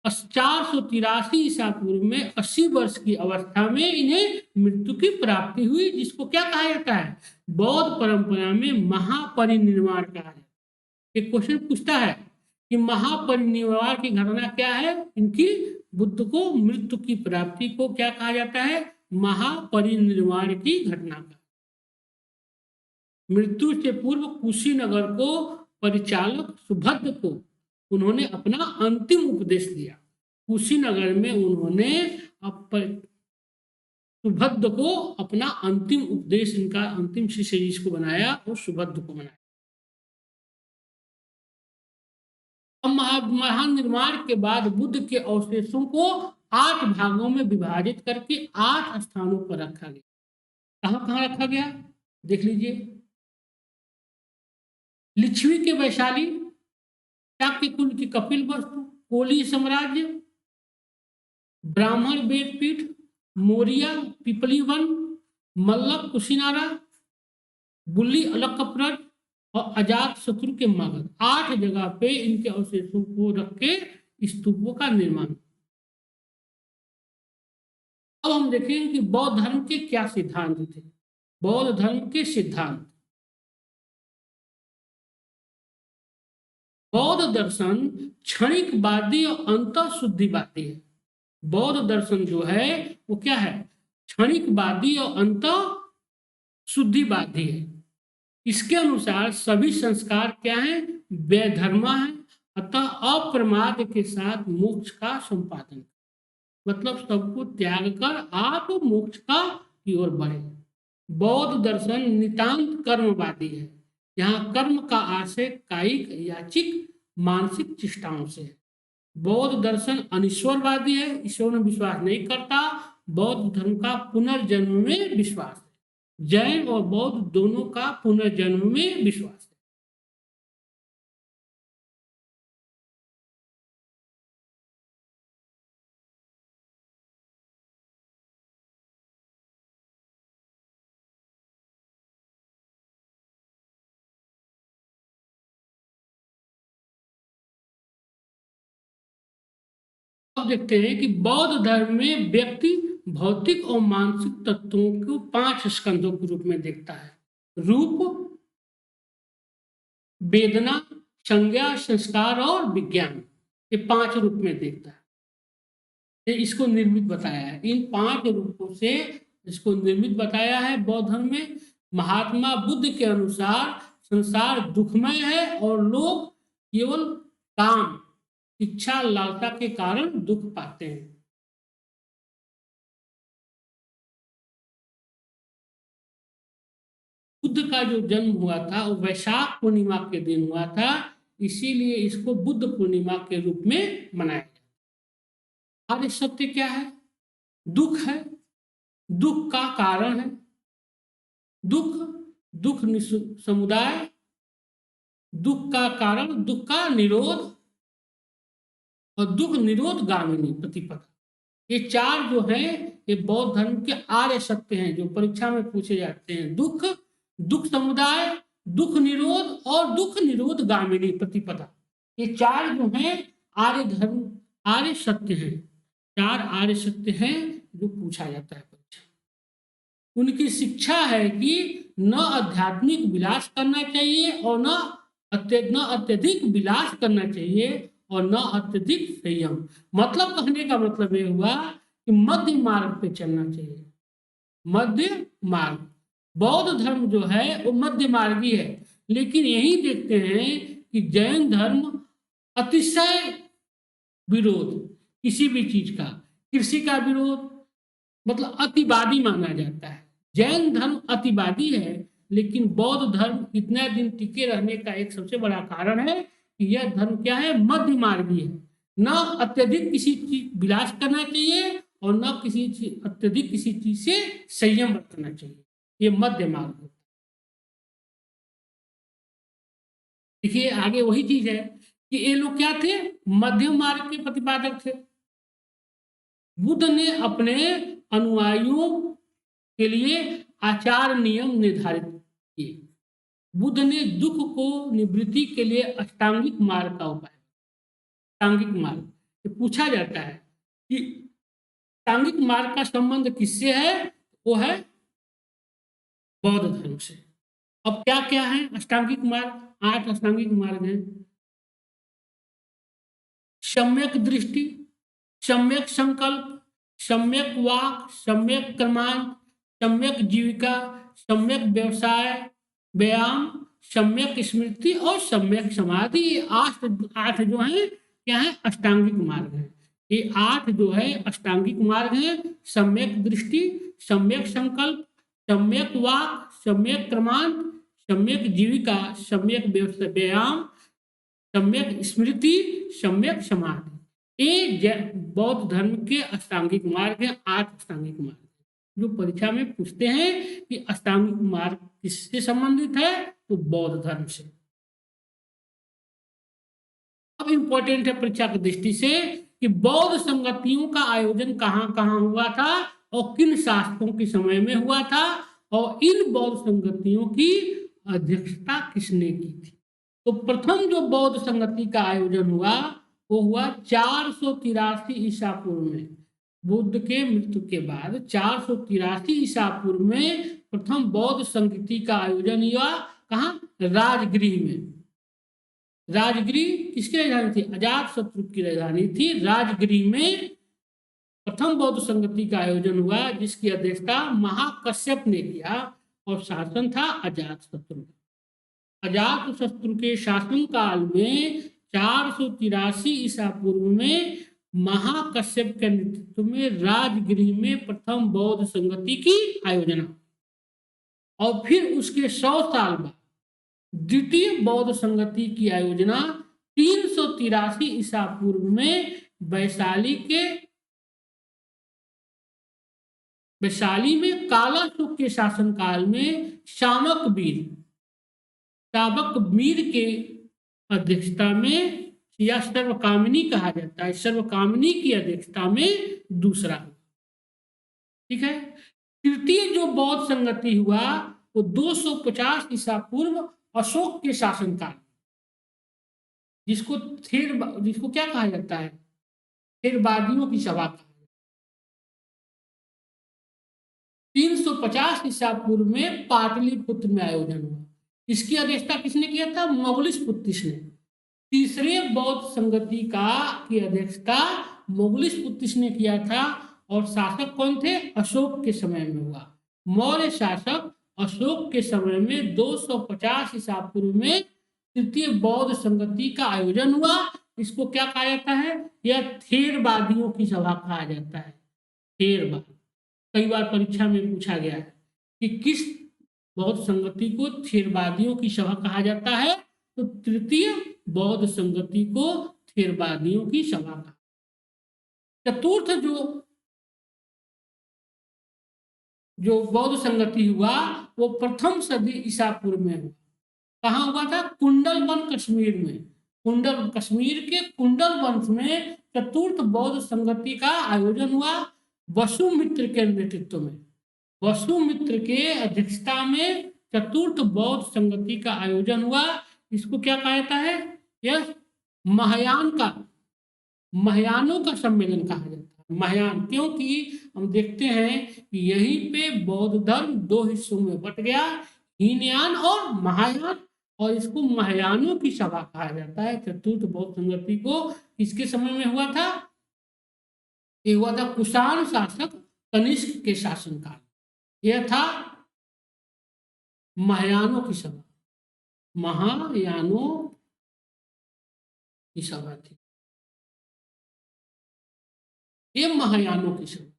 483 ईसा पूर्व में 80 वर्ष की अवस्था में इन्हें मृत्यु की प्राप्ति हुई, जिसको क्या कहा जाता है? बौद्ध परंपरा में महापरिनिर्वाण कहा जाता है। एक क्वेश्चन पूछता है कि महापरिनिर्वाण की घटना क्या है? इनकी बुद्ध को मृत्यु की प्राप्ति को क्या कहा जाता है? महापरिनिर्वाण की घटना का। मृत्यु से पूर्व कुशीनगर को परिचालक सुभद्र को उन्होंने अपना अंतिम उपदेश दिया। कुशीनगर में उन्होंने सुभद्र को अपना अंतिम उपदेश, इनका अंतिम शिष्य जिसको बनाया और सुभद्र को बनाया। महानिर्वाण के बाद बुद्ध के अवशेषों को 8 भागों में विभाजित करके 8 स्थानों पर रखा गया। कहां रखा गया देख लीजिए। लिच्छवी के वैशाली, शाक्य कुल की कपिल वस्तु, कोली साम्राज्य, ब्राह्मण वेदपीठ, मोरिया पिपली वन, मल्लक कुशीनारा, बुल्ली अलकप्रद और अजात शत्रु के मगध, 8 जगह पे इनके अवशेषों को रख के स्तूपों का निर्माण। अब हम देखेंगे कि बौद्ध धर्म के क्या सिद्धांत थे। बौद्ध धर्म के सिद्धांत, बौद्ध दर्शन क्षणिकवादी और अंतःशुद्धिवादी है। बौद्ध दर्शन जो है वो क्या है? क्षणिकवादी और अंतःशुद्धिवादी है। इसके अनुसार सभी संस्कार क्या है? वैधर्मा है, अतः अप्रमाद के साथ मोक्ष का संपादन, मतलब सबको त्याग कर आप मोक्ष का की ओर बढ़े। बौद्ध दर्शन नितांत कर्मवादी है। यहाँ कर्म का आशय कायिक, याचिक, मानसिक चेष्टाओं से है। बौद्ध दर्शन अनिश्वरवादी है, ईश्वर में विश्वास नहीं करता। बौद्ध धर्म का पुनर्जन्म में विश्वास है। जैन और बौद्ध दोनों का पुनर्जन्म में विश्वास है। अब देखते हैं कि बौद्ध धर्म में व्यक्ति भौतिक और मानसिक तत्वों को 5 स्कंधों के रूप में देखता है। रूप, वेदना, संज्ञा, संस्कार और विज्ञान, ये 5 रूप में देखता है। ये इसको निर्मित बताया है। इन 5 रूपों से इसको निर्मित बताया है बौद्ध धर्म में। महात्मा बुद्ध के अनुसार संसार दुखमय है और लोग केवल काम, इच्छा, लालसा के कारण दुख पाते हैं। बुद्ध का जो जन्म हुआ था वो वैशाख पूर्णिमा के दिन हुआ था, इसीलिए इसको बुद्ध पूर्णिमा के रूप में मनाया जाता है। आर्य सत्य क्या है? दुख है, दुख का कारण है। दुख, दुख समुदाय, दुख का कारण, दुख का निरोध और दुख निरोध गामिनी प्रतिपदा, ये 4 जो है ये बौद्ध धर्म के आर्य सत्य हैं जो परीक्षा में पूछे जाते हैं। दुख, दुख समुदाय, दुख निरोध और दुख निरोध गामिनी प्रतिपदा, ये 4 जो हैं आर्य धर्म, आर्य सत्य हैं। 4 आर्य सत्य हैं जो पूछा जाता है परीक्षा। उनकी शिक्षा है कि न आध्यात्मिक विलास करना चाहिए और न अत्यधिक विलास करना चाहिए और न अत्यधिक संयम। मतलब कहने का मतलब ये हुआ कि मध्य मार्ग पे चलना चाहिए। मध्य मार्ग, बौद्ध धर्म जो है वो मध्य मार्गी है। लेकिन यही देखते हैं कि जैन धर्म अतिशय विरोध किसी भी चीज का, कृषि का विरोध, मतलब अतिवादी माना जाता है। जैन धर्म अतिवादी है, लेकिन बौद्ध धर्म इतना दिन टिके रहने का एक सबसे बड़ा कारण है कि यह धर्म क्या है? मध्य मार्गी है। न अत्यधिक किसी चीज विलास करना चाहिए और न अत्यधिक किसी चीज से संयम बरतना चाहिए। ये मध्य मार्ग है। देखिए आगे वही चीज है कि ये लोग क्या थे? मध्य मार्ग के प्रतिपादक थे। बुद्ध ने अपने अनुयायियों के लिए आचार नियम निर्धारित किए। बुद्ध ने दुख को निवृत्ति के लिए अष्टांगिक मार्ग का उपाय, अष्टांगिक मार्ग, तो पूछा जाता है कि अष्टांगिक मार्ग का संबंध किससे है? वो है बौद्ध धर्म से। अब क्या क्या है अष्टांगिक मार्ग? 8 अष्टांगिक मार्ग हैं। सम्यक दृष्टि, सम्यक संकल्प, सम्यक वाक, सम्यक कर्मांत, सम्यक जीविका, सम्यक व्यवसाय व्यायाम, सम्यक स्मृति और सम्यक समाधि। ये आठ आठ जो है क्या है, अष्टांगिक मार्ग है। ये आठ जो है अष्टांगिक मार्ग है। सम्यक दृष्टि, सम्यक संकल्प, सम्यक वाक, सम्यक क्रमांत, सम्यक जीविका, सम्यक व्यायाम, सम्यक स्मृति, सम्यक समाधि। ये बौद्ध धर्म के अष्टांगिक मार्ग है, आठ अष्टांगिक मार्ग जो परीक्षा में पूछते हैं कि अष्टांगिक मार्ग किससे संबंधित है, तो बौद्ध धर्म से। अब इंपॉर्टेंट है परीक्षा की दृष्टि से कि बौद्ध संगतियों का आयोजन कहाँ कहाँ हुआ था और किन शासकों के समय में हुआ था, और इन बौद्ध संगतियों की अध्यक्षता किसने की थी। तो प्रथम जो बौद्ध संगति का आयोजन हुआ वो हुआ 483 ईसा पूर्व में। बुद्ध के मृत्यु के बाद 483 ईसा पूर्व में प्रथम बौद्ध संगति का आयोजन हुआ। कहाँ? राजगृह में। राजगृह किसकी राजधानी थी? अजातशत्रु की राजधानी थी। राजगृह में प्रथम बौद्ध संगति का आयोजन हुआ, जिसकी अध्यक्षता महाकश्यप ने किया और शासन था अजातशत्रु। अजातशत्रु के शासन काल में 483 ईसा पूर्व में महाकश्यप के नेतृत्व में राजगृह में प्रथम बौद्ध संगति की आयोजना, और फिर उसके 100 साल बाद द्वितीय बौद्ध संगति की आयोजना 383 ईसा पूर्व में वैशाली में कालाशोक के शासनकाल में शावक मीर के अध्यक्षता में, या सर्वकामिनी कहा जाता है, सर्वकामिनी की अध्यक्षता में दूसरा। ठीक है। तृतीय जो बौद्ध संगति हुआ वो 250 ईसा पूर्व अशोक के शासनकाल, जिसको क्या कहा जाता है? थेरवादियों की सभा। 350 ईसा पूर्व में पाटलिपुत्र में आयोजन हुआ। इसकी अध्यक्षता किसने किया था? मोगलिसपुत्तिस ने। तीसरे बौद्ध संगति की अध्यक्षता मोगलिसपुत्तिस ने किया था, और शासक कौन थे? अशोक के समय में हुआ। मौर्य शासक अशोक के समय में 250 ईसा पूर्व में तृतीय बौद्ध संगति का आयोजन हुआ। इसको क्या कहा जाता है? यह थेरवादियों की सभा कहा जाता है। थेरवाद कई बार परीक्षा में पूछा गया है कि किस बौद्ध संगति को थेरवादियों की सभा कहा जाता है, तो तृतीय बौद्ध संगति को थेरवादियों की सभा कहा। चतुर्थ जो बौद्ध संगति हुआ वो प्रथम सदी ईसा पूर्व में हुआ। कहाँ हुआ था? कुंडलवन कश्मीर में। कश्मीर के कुंडल वंश में चतुर्थ बौद्ध संगति का आयोजन हुआ वसुमित्र के नेतृत्व में। वसुमित्र के अध्यक्षता में चतुर्थ बौद्ध संगति का आयोजन हुआ। इसको क्या कहा जाता है? यह महायानों का सम्मेलन कहा जाता है। महायान, क्योंकि हम देखते हैं कि यहीं पे बौद्ध धर्म दो हिस्सों में बट गया, हीनयान और महायान, और इसको महायानों की सभा कहा जाता है। चतुर्थ बौद्ध संगति को किसके समय में हुआ था? ये हुआ था कुषाण शासक कनिष्क के शासनकाल। यह था महायानों की सभा। महायानों की सभा थी ये। महायानों की सभा,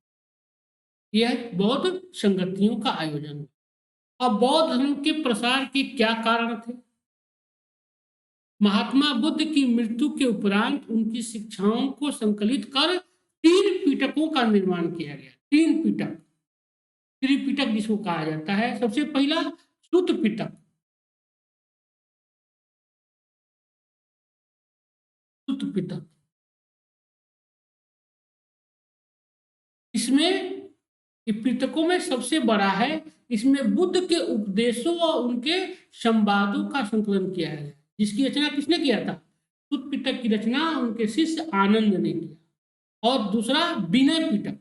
यह बौद्ध संगतियों का आयोजन। अब बौद्ध धर्म के प्रसार के क्या कारण थे? महात्मा बुद्ध की मृत्यु के उपरांत उनकी शिक्षाओं को संकलित कर 3 पिटकों का निर्माण किया गया। 3 पिटक, त्रिपिटक जिसको कहा जाता है। सबसे पहला सुत्त पिटक। सुत्त पिटक, इसमें पिटकों में सबसे बड़ा है। इसमें बुद्ध के उपदेशों और उनके संवादों का संकलन किया है। जिसकी रचना किसने किया था? सुत्त पिटक की रचना उनके शिष्य आनंद ने किया। और दूसरा विनय पिटक।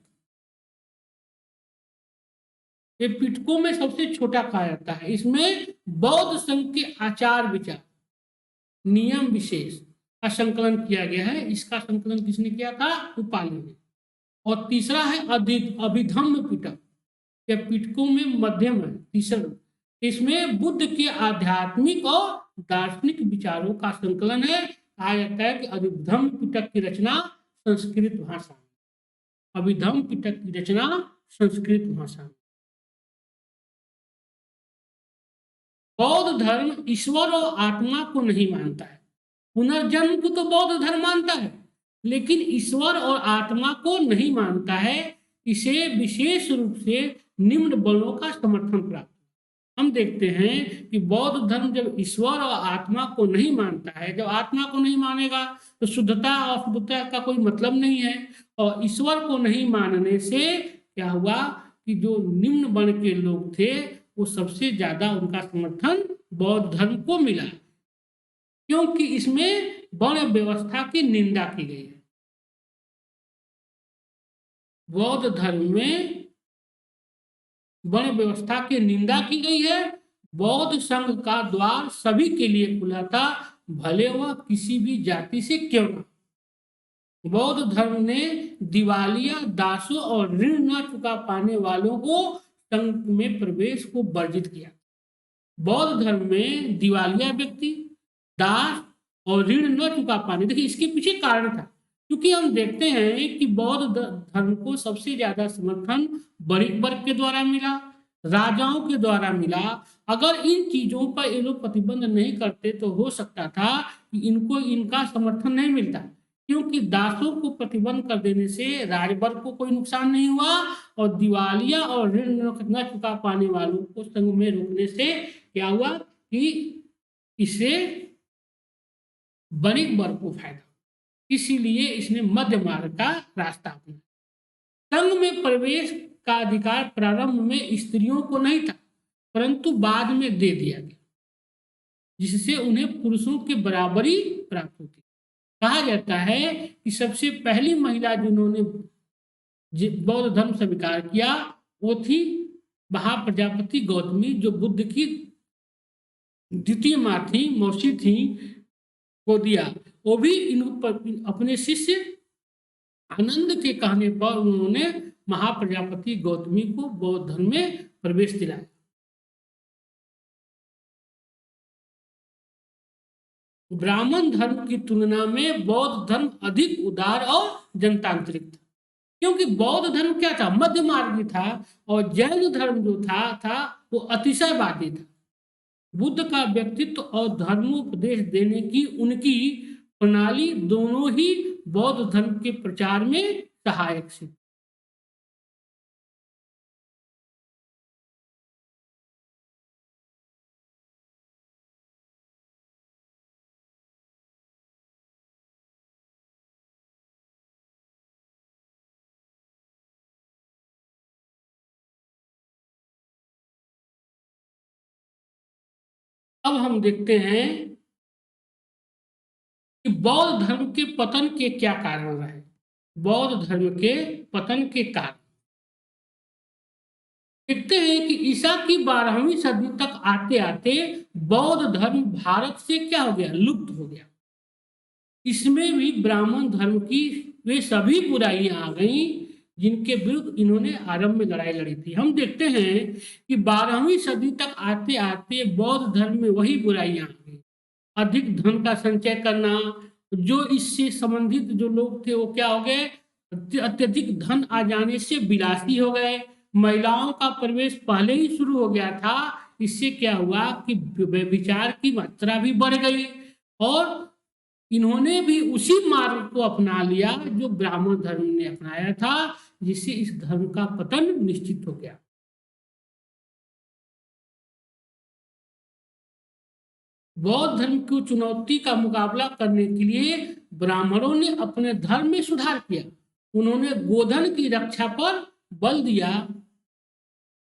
ये पिटकों में सबसे छोटा कहा जाता है। इसमें बौद्ध संघ के आचार विचार, नियम विशेष का संकलन किया गया है। इसका संकलन किसने किया था? उपाली ने। और तीसरा है अभिधम्म पिटक, यह पिटकों में मध्यम है। तीसरा इसमें बुद्ध के आध्यात्मिक और दार्शनिक विचारों का संकलन है। कहा जाता है कि अभिधम्म पिटक की रचना संस्कृत भाषा में, अभिधम्म पिटक की रचना संस्कृत भाषा में। बौद्ध धर्म ईश्वर और आत्मा को नहीं मानता है। पुनर्जन्म को तो बौद्ध धर्म मानता है, लेकिन ईश्वर और आत्मा को नहीं मानता है। इसे विशेष रूप से निम्न बलों का समर्थन प्राप्त। हम देखते हैं कि बौद्ध धर्म जब ईश्वर और आत्मा को नहीं मानता है, जब आत्मा को नहीं मानेगा तो शुद्धता और अशुद्धता का कोई मतलब नहीं है। और ईश्वर को नहीं मानने से क्या हुआ कि जो निम्न वर्ण के लोग थे वो सबसे ज्यादा उनका समर्थन बौद्ध धर्म को मिला, क्योंकि इसमें वर्ण व्यवस्था की निंदा की गई है। बौद्ध धर्म में वर्ण व्यवस्था की निंदा की गई है। बौद्ध संघ का द्वार सभी के लिए खुला था, भले वह किसी भी जाति से क्यों न। बौद्ध धर्म ने दिवालिया, दासों और ऋण न चुका पाने वालों को संघ में प्रवेश को वर्जित किया। बौद्ध धर्म में दिवालिया व्यक्ति, दास और ऋण न चुका पाने, देखिए इसके पीछे कारण था, क्योंकि हम देखते हैं कि बौद्ध धर्म को सबसे ज्यादा समर्थन वणिक वर्ग के द्वारा मिला, राजाओं के द्वारा मिला। अगर इन चीजों पर ये लोग प्रतिबंध नहीं करते तो हो सकता था कि इनको इनका समर्थन नहीं मिलता, क्योंकि दासों को प्रतिबंध कर देने से राजवर्ग को कोई नुकसान नहीं हुआ और दिवालिया और ऋण न चुका पाने वालों को संघ में रोकने से क्या हुआ कि इससे वणिक वर्ग को फायदा, इसीलिए इसने मध्य मार्ग का रास्ता अपनाया। संघ में प्रवेश का अधिकार प्रारंभ में स्त्रियों को नहीं था, परंतु बाद में दे दिया गया, जिससे उन्हें पुरुषों के बराबरी प्राप्त होती। कहा जाता है कि सबसे पहली महिला जिन्होंने बौद्ध धर्म स्वीकार किया वो थी महाप्रजापति गौतमी, जो बुद्ध की द्वितीय माँ थी, मौसी थी, को दिया। वो भी अपने शिष्य आनंद के कहने पर उन्होंने महाप्रजापति गौतमी को बौद्ध धर्म में प्रवेश दिलाया। ब्राह्मण धर्म की तुलना में बौद्ध धर्म अधिक उदार और जनतांत्रिक था, क्योंकि बौद्ध धर्म क्या था? मध्य मार्गी था। और जैन धर्म जो था वो अतिशयवादी था। बुद्ध का व्यक्तित्व और धर्मोपदेश देने की उनकी प्रणाली दोनों ही बौद्ध धर्म के प्रचार में सहायक थी। अब हम देखते हैं कि बौद्ध धर्म के पतन के क्या कारण रहे। बौद्ध धर्म के पतन के कारण देखते हैं कि ईसा की 12वीं सदी तक आते आते बौद्ध धर्म भारत से क्या हो गया? लुप्त हो गया। इसमें भी ब्राह्मण धर्म की वे सभी बुराइयां आ गई जिनके विरुद्ध इन्होंने आरंभ में लड़ाई लड़ी थी। हम देखते हैं कि 12वीं सदी तक आते आते बौद्ध धर्म में वही बुराइयां आ गई। अधिक धन का संचय करना, जो इससे संबंधित जो लोग थे वो क्या हो गए? अत्यधिक धन आ जाने से विलासी हो गए। महिलाओं का प्रवेश पहले ही शुरू हो गया था। इससे क्या हुआ कि व्यभिचार की मात्रा भी बढ़ गई और इन्होंने भी उसी मार्ग को अपना लिया जो ब्राह्मण धर्म ने अपनाया था, जिससे इस धर्म का पतन निश्चित हो गया। बौद्ध धर्म की चुनौती का मुकाबला करने के लिए ब्राह्मणों ने अपने धर्म में सुधार किया। उन्होंने गोधन की रक्षा पर बल दिया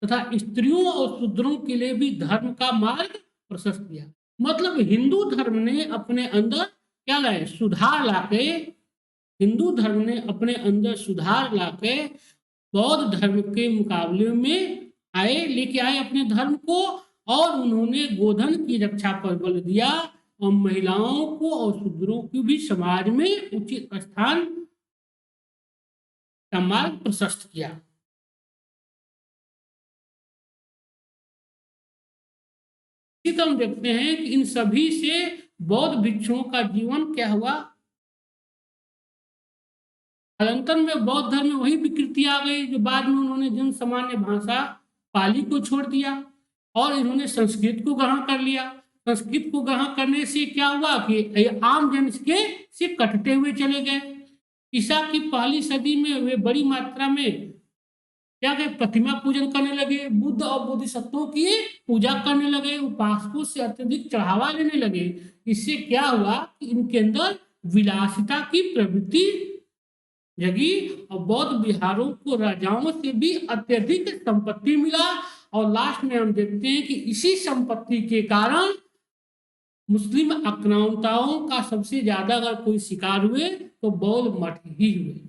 तथा स्त्रियों और शूद्रों के लिए भी धर्म का मार्ग प्रशस्त किया। मतलब हिंदू धर्म ने अपने अंदर क्या लाए? सुधार लाके, हिंदू धर्म ने अपने अंदर सुधार लाके बौद्ध धर्म के मुकाबले में लेके आए अपने धर्म को, और उन्होंने गोधन की रक्षा पर बल दिया और महिलाओं को और शूद्रों को भी समाज में उचित स्थान का मार्ग प्रशस्त किया। तो हम देखते हैं कि इन सभी से बौद्ध भिक्षुओं का जीवन क्या हुआ, कालांतर में बौद्ध धर्म में वही विकृति आ गई जो बाद में उन्होंने जन सामान्य भाषा पाली को छोड़ दिया और इन्होंने संस्कृत को ग्रहण कर लिया। संस्कृत को ग्रहण करने से क्या हुआ कि आम जन इसके से कटते हुए चले गए। ईसा की पहली सदी में वे बड़ी मात्रा में क्या गए प्रतिमा पूजन करने लगे, बुद्ध और बोधिसत्वों की पूजा करने लगे, उपासकों से अत्यधिक चढ़ावा लेने लगे। इससे क्या हुआ कि इनके अंदर विलासिता की प्रवृत्ति जगी और बौद्ध विहारों को राजाओं से भी अत्यधिक संपत्ति मिला और लास्ट में हम देखते हैं कि इसी संपत्ति के कारण मुस्लिम आक्रामकताओं का सबसे ज्यादा अगर कोई शिकार हुए तो बौद्ध मठ ही हुए।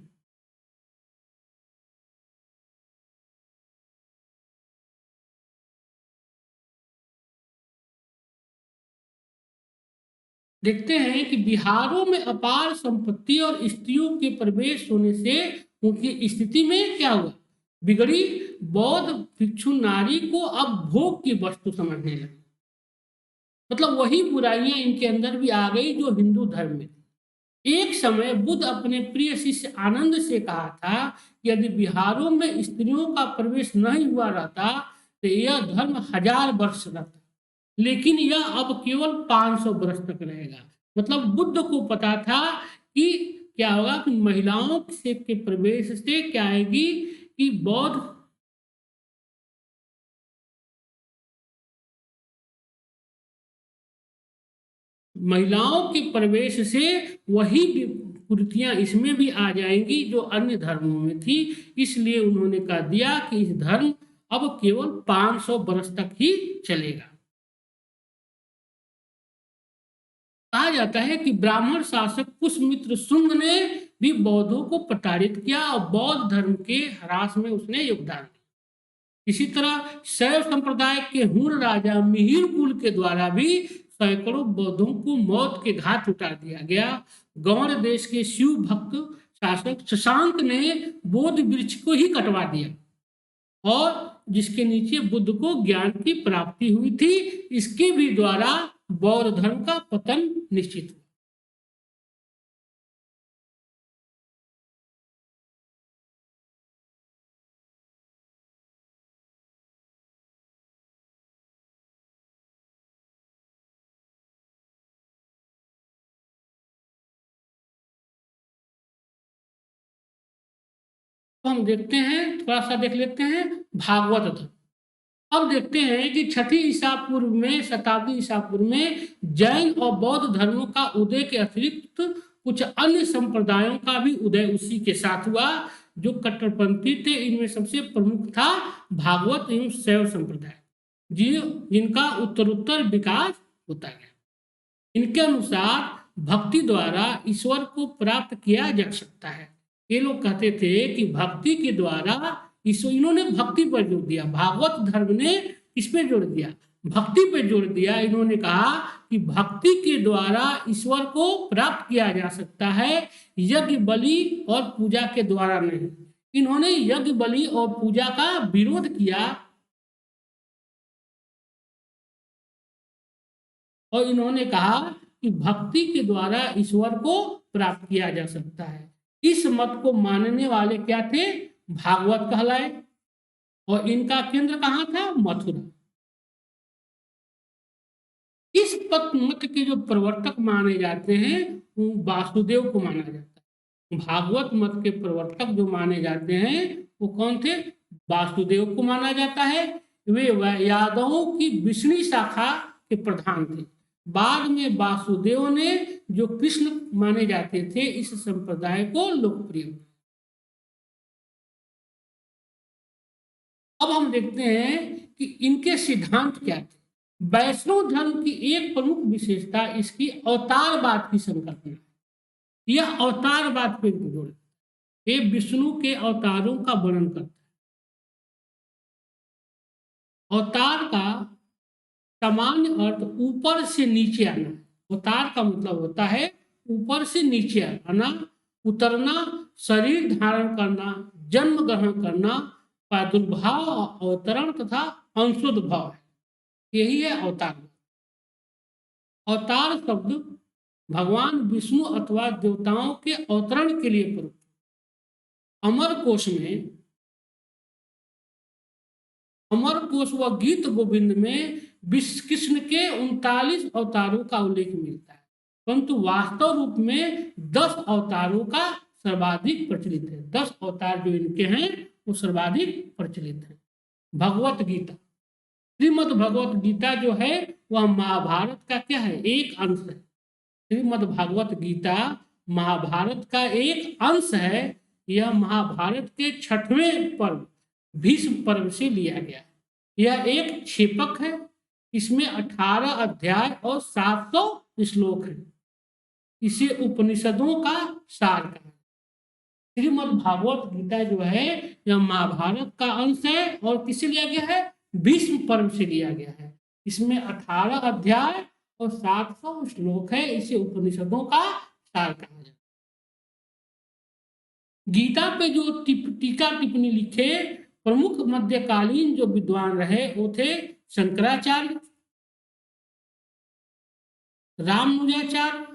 देखते हैं कि बिहारों में अपार संपत्ति और स्त्रियों के प्रवेश होने से उनकी स्थिति में क्या हुआ, बिगड़ी। बौद्ध भिक्षु नारी को अब भोग की वस्तु समझने लगे, मतलब वही बुराइयां इनके अंदर भी आ गई जो हिंदू धर्म में थी। एक समय बुद्ध अपने प्रिय शिष्य आनंद से कहा था कि यदि बिहारों में स्त्रियों का प्रवेश नहीं हुआ रहता तो यह धर्म 1000 वर्ष रहता, लेकिन यह अब केवल 500 वर्ष तक रहेगा। मतलब बुद्ध को पता था कि क्या होगा कि महिलाओं से के प्रवेश से क्या आएगी कि बौद्ध महिलाओं के प्रवेश से वही कुरीतियां इसमें भी आ जाएंगी जो अन्य धर्मों में थी। इसलिए उन्होंने कह दिया कि इस धर्म अब केवल 500 वर्ष तक ही चलेगा। कहा जाता है कि ब्राह्मण शासक पुष्यमित्र शुंग ने भी बौद्धों को प्रताड़ित किया और बौद्ध धर्म के ह्रास में उसने योगदान दिया। इसी तरह शैव संप्रदाय के हुण राजा मिहिर कुल के द्वारा भी सैकड़ों बौद्धों को मौत के घाट उतार दिया गया। गौड़ देश के शिव भक्त शासक शशांक ने बोध वृक्ष को ही कटवा दिया और जिसके नीचे बुद्ध को ज्ञान की प्राप्ति हुई थी, इसके भी द्वारा बौद्ध धर्म का पतन निश्चित हुआ। तो हम देखते हैं, थोड़ा सा देख लेते हैं भागवत धर्म। अब देखते हैं कि छठी ईसा पूर्व में शताब्दी ईसा पूर्व में जैन और बौद्ध धर्मों का उदय के अतिरिक्त कुछ अन्य संप्रदायों का भी उदय उसी के साथ हुआ जो कट्टरपंथी थे। इनमें सबसे प्रमुख था भागवत एवं शैव संप्रदाय, जिनका उत्तरोत्तर विकास होता गया। इनके अनुसार भक्ति द्वारा ईश्वर को प्राप्त किया जा सकता है। ये लोग कहते थे कि भक्ति के द्वारा ईश्वर, इन्होंने भक्ति पर जोर दिया, भागवत धर्म ने इस पे जोर दिया, भक्ति पे जोर दिया। इन्होंने कहा कि भक्ति के द्वारा ईश्वर को प्राप्त किया जा सकता है, यज्ञ बलि और पूजा के द्वारा नहीं। इन्होंने यज्ञ बलि और पूजा का विरोध किया और इन्होंने कहा कि भक्ति के द्वारा ईश्वर को प्राप्त किया जा सकता है। इस मत को मानने वाले क्या थे, भागवत कहलाए और इनका केंद्र कहाँ था, मथुरा। इस मत के जो प्रवर्तक माने जाते हैं वो वासुदेव को माना जाता है। भागवत मत के प्रवर्तक जो माने जाते हैं वो कौन थे, वासुदेव को माना जाता है। वे यादवों की विष्णु शाखा के प्रधान थे। बाद में वासुदेव ने जो कृष्ण माने जाते थे इस संप्रदाय को लोकप्रिय। अब हम देखते हैं कि इनके सिद्धांत क्या थे। वैष्णव धर्म की एक प्रमुख विशेषता इसकी अवतारवाद की संकल्पना। यह अवतारवाद पे जोड़, ये विष्णु के अवतारों का वर्णन करता है। अवतार का सामान्य अर्थ ऊपर से नीचे आना, अवतार का मतलब होता है ऊपर से नीचे आना, उतरना, शरीर धारण करना, जन्म ग्रहण करना, प्रादुर्भाव, अवतरण तथा अंशोद्भव है, यही है अवतार। अवतार शब्द भगवान विष्णु अथवा देवताओं के अवतरण के लिए प्रयुक्त। अमर कोश व गीत गोविंद में विश्व कृष्ण के 39 अवतारों का उल्लेख मिलता है, परंतु वास्तव रूप में 10 अवतारों का सर्वाधिक प्रचलित है। 10 अवतार जो इनके हैं वो सर्वाधिक प्रचलित है। भगवत गीता, श्रीमद् भगवत गीता जो है वह महाभारत का क्या है, एक अंश है। श्रीमद् भगवत गीता महाभारत का एक अंश है। यह महाभारत के 6वें पर्व भीष्म पर्व से लिया गया है। यह एक क्षेपक है। इसमें 18 अध्याय और 700 श्लोक है। इसे उपनिषदों का सार कहा है। श्रीमद् भागवत गीता जो है यह महाभारत का अंश है और किससे लिया गया है, भीष्म पर्व से लिया गया है। इसमें 18 अध्याय और 700 श्लोक है। इसे उपनिषदों का सार कहा जाता है। गीता पे जो टीका टिप्पणी लिखे प्रमुख मध्यकालीन जो विद्वान रहे वो थे शंकराचार्य, रामानुजाचार्य,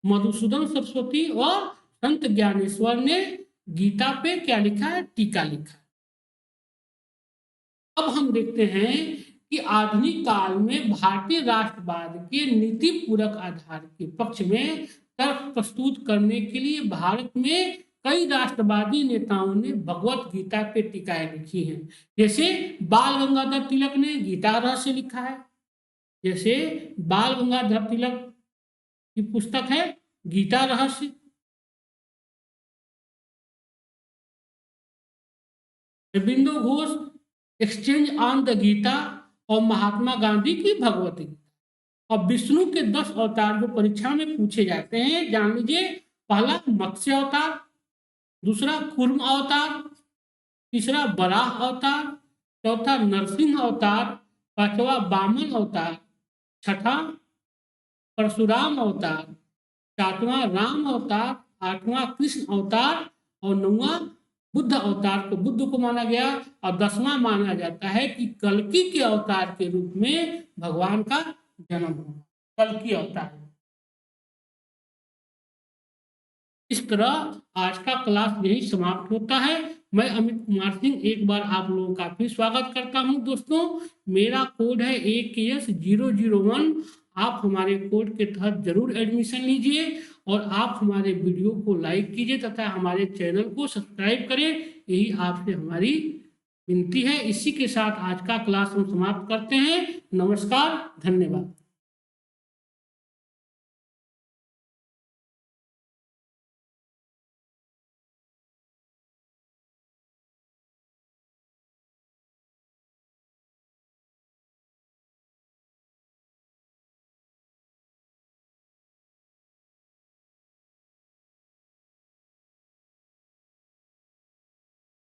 मधुसूदन सरस्वती और संत ज्ञानेश्वर ने गीता पे क्या लिखा है, टीका लिखा। अब हम देखते हैं कि आधुनिक काल में भारतीय राष्ट्रवाद के नीति पूरक आधार के पक्ष में तर्क प्रस्तुत करने के लिए भारत में कई राष्ट्रवादी नेताओं ने भगवत गीता पे टीकाएं लिखी हैं। जैसे बाल गंगाधर तिलक ने गीता रहस्य लिखा है। जैसे बाल गंगाधर तिलक की पुस्तक है Gita Rahasya. Aurobindo Ghosh exchange on the Gita और महात्मा गांधी की भगवत गीता। और विष्णु के 10 अवतार जो परीक्षा में पूछे जाते हैं जान लीजिए। पहला मत्स्य अवतार, दूसरा कूर्म अवतार, तीसरा वराह अवतार, चौथा नरसिंह अवतार, पांचवा वामन अवतार, छठा परशुराम अवतार, सातवां राम अवतार, आठवां कृष्ण अवतार और 9वां बुद्ध अवतार को बुद्ध को माना गया। और 10वां माना जाता है कि कल्कि के अवतार के रूप में भगवान का जन्म होगा, कल्कि अवतार। इस तरह आज का क्लास यही समाप्त होता है। मैं अमित कुमार सिंह एक बार आप लोगों का फिर स्वागत करता हूं। दोस्तों मेरा कोड है AKS001। आप हमारे कोड के तहत जरूर एडमिशन लीजिए और आप हमारे वीडियो को लाइक कीजिए तथा हमारे चैनल को सब्सक्राइब करें, यही आपसे हमारी विनती है। इसी के साथ आज का क्लास हम समाप्त करते हैं। नमस्कार, धन्यवाद।